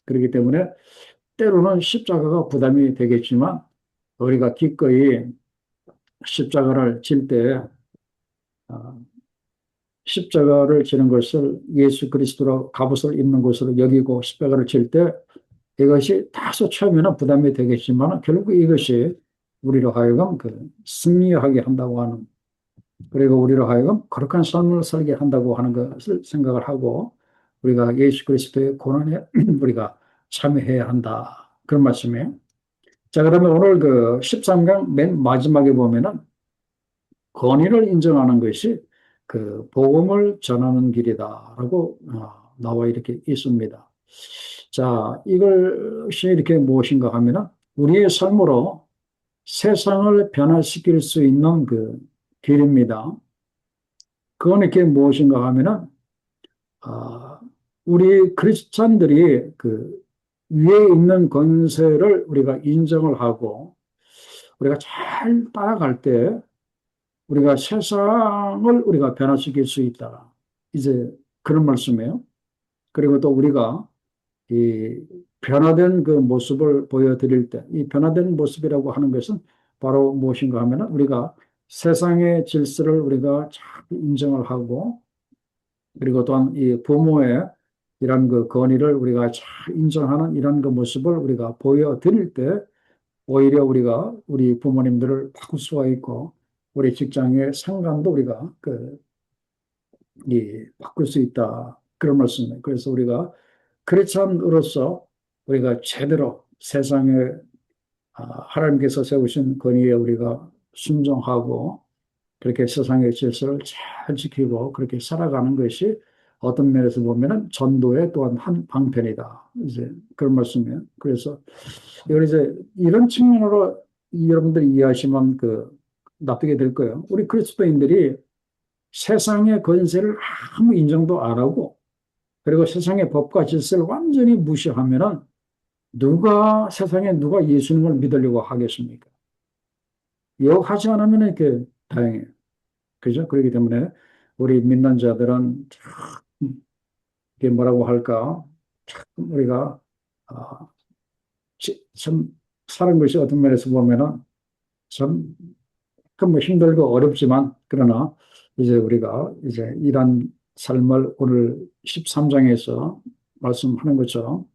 그렇기 때문에 때로는 십자가가 부담이 되겠지만 우리가 기꺼이 십자가를 질 때, 아, 십자가를 지는 것을 예수 그리스도로 갑옷을 입는 것으로 여기고 십자가를 질 때 이것이 다소 처음에는 부담이 되겠지만 결국 이것이 우리로 하여금 승리하게 한다고 하는, 그리고 우리로 하여금 거룩한 삶을 살게 한다고 하는 것을 생각을 하고 우리가 예수 그리스도의 고난에 우리가 참여해야 한다. 그런 말씀이에요. 자, 그러면 오늘 13강 맨 마지막에 보면은 권위를 인정하는 것이 복음을 전하는 길이다라고 나와 이렇게 있습니다. 자, 이것이 이렇게 무엇인가 하면은 우리의 삶으로 세상을 변화시킬 수 있는 길입니다. 그건 이렇게 무엇인가 하면은, 아, 우리 크리스찬들이 위에 있는 권세를 우리가 인정을 하고 우리가 잘 따라갈 때 우리가 세상을 우리가 변화시킬 수 있다. 이제 그런 말씀이에요. 그리고 또 우리가 이 변화된 모습을 보여드릴 때, 이 변화된 모습이라고 하는 것은 바로 무엇인가 하면은 우리가 세상의 질서를 우리가 잘 인정을 하고, 그리고 또한 이 부모의 이런 권위를 우리가 잘 인정하는 이런 모습을 우리가 보여드릴 때, 오히려 우리가 우리 부모님들을 바꿀 수가 있고, 우리 직장의 상관도 우리가 바꿀 수 있다. 그런 말씀이에요. 그래서 우리가 크리스천으로서 우리가 제대로 세상에 하나님께서 세우신 권위에 우리가 순종하고 그렇게 세상의 질서를 잘 지키고 그렇게 살아가는 것이 어떤 면에서 보면은 전도의 또한 한 방편이다. 이제 그런 말씀이에요. 그래서 이걸 이제 이런 측면으로 여러분들이 이해하시면 납득이 될 거예요. 우리 그리스도인들이 세상의 권세를 아무 인정도 안 하고 그리고 세상의 법과 질서를 완전히 무시하면은 세상에 누가 예수님을 믿으려고 하겠습니까? 욕하지 않으면 이렇게 다행이에요. 그죠? 그렇기 때문에 우리 믿는 자들은 이게 뭐라고 할까? 참 우리가 아, 참 사는 것이 어떤 면에서 보면은 참 힘들고 어렵지만 그러나 이제 우리가 이제 이런 삶을 오늘 13장에서 말씀하는 것처럼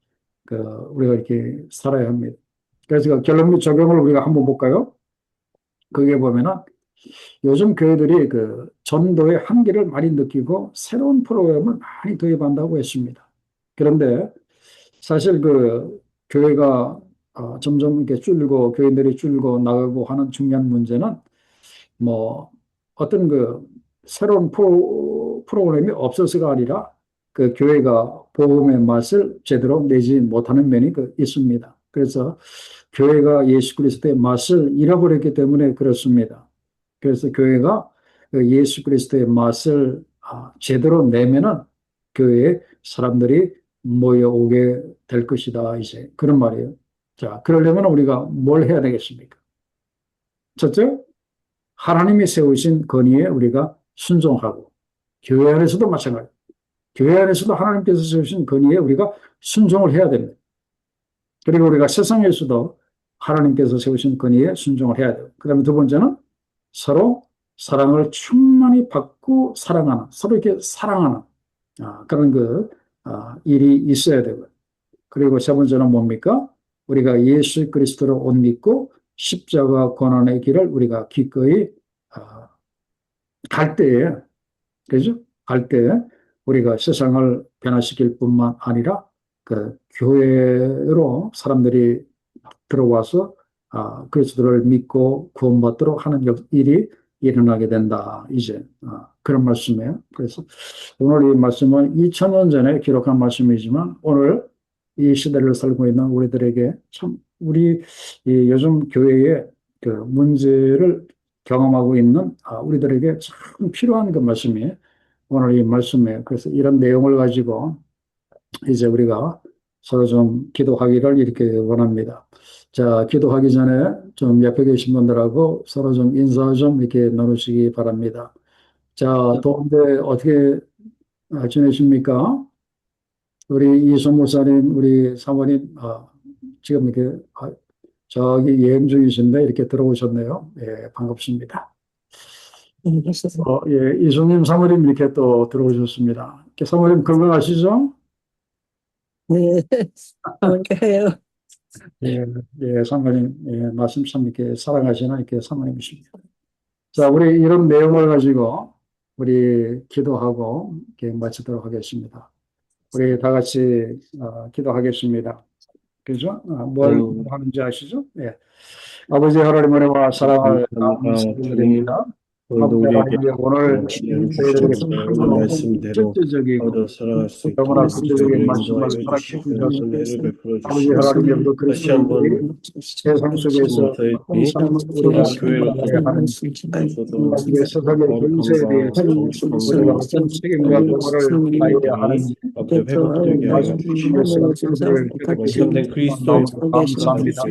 우리가 이렇게 살아야 합니다. 그래서 결론 및 적용을 우리가 한번 볼까요? 거기에 보면은 요즘 교회들이 전도의 한계를 많이 느끼고 새로운 프로그램을 많이 도입한다고 했습니다. 그런데 사실 교회가 점점 이렇게 줄고 교인들이 줄고 나가고 하는 중요한 문제는 뭐 어떤 새로운 프로그램이 없어서가 아니라 교회가 복음의 맛을 제대로 내지 못하는 면이 있습니다. 그래서 교회가 예수 그리스도의 맛을 잃어버렸기 때문에 그렇습니다. 그래서 교회가 예수 그리스도의 맛을 제대로 내면은 교회에 사람들이 모여오게 될 것이다. 이제 그런 말이에요. 자, 그러려면 우리가 뭘 해야 되겠습니까? 첫째, 하나님이 세우신 건의에 우리가 순종하고, 교회 안에서도 마찬가지. 교회 안에서도 하나님께서 세우신 건의에 우리가 순종을 해야 됩니다. 그리고 우리가 세상에서도 하나님께서 세우신 권위에 순종을 해야 돼요. 그 다음에 두 번째는 서로 사랑을 충만히 받고 사랑하는, 서로 이렇게 사랑하는 그런 일이 있어야 되고요. 그리고 세 번째는 뭡니까? 우리가 예수 그리스도를 옷 입고 십자가 고난의 길을 우리가 기꺼이 아, 갈 때에, 그죠? 갈 때에 우리가 세상을 변화시킬 뿐만 아니라 그 교회로 사람들이 들어와서 그리스도를 믿고 구원받도록 하는 일이 일어나게 된다. 이제 그런 말씀이에요. 그래서 오늘 이 말씀은 2000년 전에 기록한 말씀이지만 오늘 이 시대를 살고 있는 우리들에게 참 우리 이 요즘 교회의 그 문제를 경험하고 있는 우리들에게 참 필요한 그 말씀이 오늘 이 말씀이에요. 그래서 이런 내용을 가지고 이제 우리가 서로 좀 기도하기를 이렇게 원합니다. 자, 기도하기 전에 좀 옆에 계신 분들하고 서로 좀 인사 좀 이렇게 나누시기 바랍니다. 자, 도움대 어떻게 지내십니까? 우리 이소 목사님, 우리 사모님, 지금 이렇게 저기 여행 중이신데 이렇게 들어오셨네요. 예, 반갑습니다. 예, 이소님, 사모님 이렇게 또 들어오셨습니다. 사모님 건강하시죠? 네, 그러니까요. 예, 예, 사모님, 예, 말씀 참 이렇게 사랑하시는 이렇게 사모님이십니다. 자, 우리 이런 내용을 가지고 우리 기도하고 이렇게 마치도록 하겠습니다. 우리 다 같이 기도하겠습니다. 그죠? 뭘 하는지 아시죠? 예. 아버지 하나님 은혜와 사랑을 감사드립니다. 오늘도 아버지 우리에게 하나님 오늘 저희들에게 오늘 말씀대로 실제적이고 얻어 살아갈 수 있도록 너무나 구체적인 우리를 말씀을 인도하여 허락해 주시고 주셔서 은혜를 베풀어 아버지 주시고 하나님 그 다시 그리스도인들이 한번 세상 속에서 저희들이 삶을 우리가 교회를 살아가야 하는 하면서도 우리의 세상의 권세에 대해서 우리가 어떤 책임과 보고를 다해야 하는지 앞에 회복되게 하여 말씀 주시고 중에서 그들을 깨닫게 참된 해주시면 그리스도의 너무 감사합니다.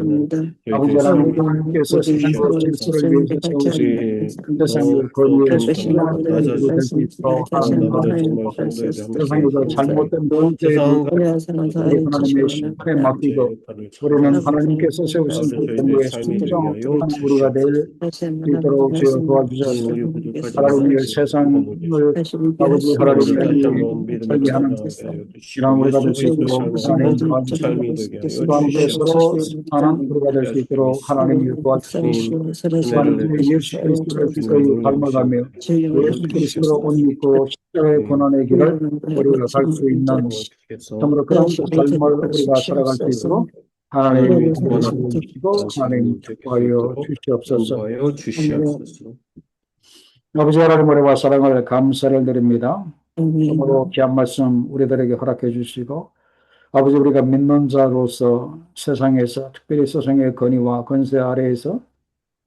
아버지 저희들의 하나님 삶을 하나님께서 세상의 질서를 위해서 세우신 세상의 권위에 충만한 우리들이 될 수 있도록 하나님 도와주시고 세상에서 잘못된 권세에 대해서 우리 하나님의 심판에 맡기고 우리는 하나님께서 세우신 그 권위에 순종하는 우리가 될 수 있도록 주여 도와주셔서 하나님의 세상을 아버지 하나님의 설계하는 이런 우리가 될 수 있도록 하나님 도와주시고 또 함께 서로 사는 우리가 될 수 있도록 하나님이 도와주시고 하나님의 예수 그리스도를 기꺼이 닮아가며 예수 그리스도로 옷 입고 십자가의 고난의 길을 우리가 갈 수 있는 정말로 그런 삶을 우리가 살아갈 수 있도록 하나님이 도와주시고 하나님 축복하여 주시옵소서. 아버지 하나님 은혜와 사랑을 감사를 드립니다. 오늘도 귀한 말씀 우리들에게 허락해 주시고 아버지 우리가 믿는 자로서 세상에서 특별히 세상의 권위와 권세 아래에서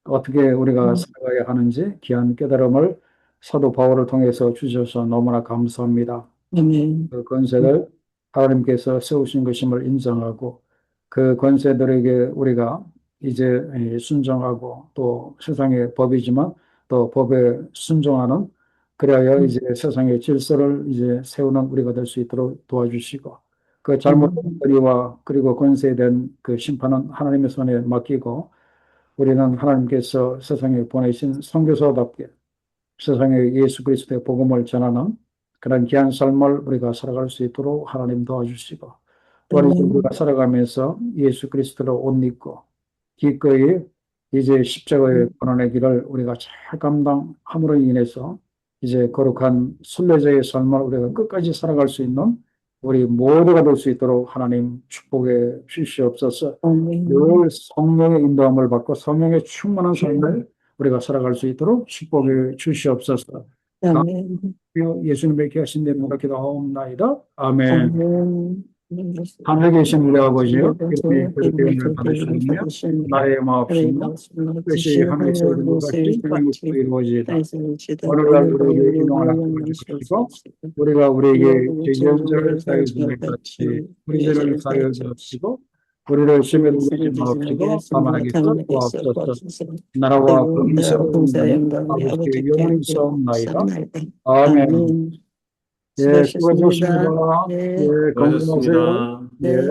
어떻게 우리가 살아가야 하는지 귀한 깨달음을 사도 바울을 통해서 주셔서 너무나 감사합니다. 그 권세를 하나님께서 세우신 것임을 인정하고 그 권세들에게 우리가 이제 순종하고 또 세상의 법이지만 또 법에 순종하는 그래야 이제 세상의 질서를 이제 세우는 우리가 될 수 있도록 도와주시고 그 잘못된 권위와 그리고 권세에 대한 그 심판은 하나님의 손에 맡기고 우리는 하나님께서 세상에 보내신 선교사답게 세상에 예수 그리스도의 복음을 전하는 그런 귀한 삶을 우리가 살아갈 수 있도록 하나님 도와주시고 또한 우리가 살아가면서 예수 그리스도를 옷 입고 기꺼이 이제 십자가의 고난의 길을 우리가 잘 감당함으로 인해서 이제 거룩한 순례자의 삶을 우리가 끝까지 살아갈 수 있는 우리 모두가 될 수 있도록 하나님 축복해 주시옵소서. 늘 성령의 인도함을 받고 성령의 충만한 삶을 우리가 살아갈 수 있도록 축복해 주시옵소서. 예수님의 귀하신 데 누가 기도하옵나이다. 아멘. 하늘에 계신 우리 아버지여 이름이 그렇게 은혜를 받으시며 나의 마옵시며 뜻이 하늘에서 이루어진 것 같이 땅에서 이루어지이다. 오늘날 우리에게 일용할 학교를 주시고 우리가 우리에게 죄지은 자를 사하여 준 것 같이 우리 죄를 사하여 주시고 우리를 시험에 들지 마옵시고 다만 하게 도와옵소서. 나라와 권세와 영광 아버지께 영원히 있사옵나이다. 아멘. 예, 수고하셨습니다. 예, 건강하세요. 고맙습니다. 예.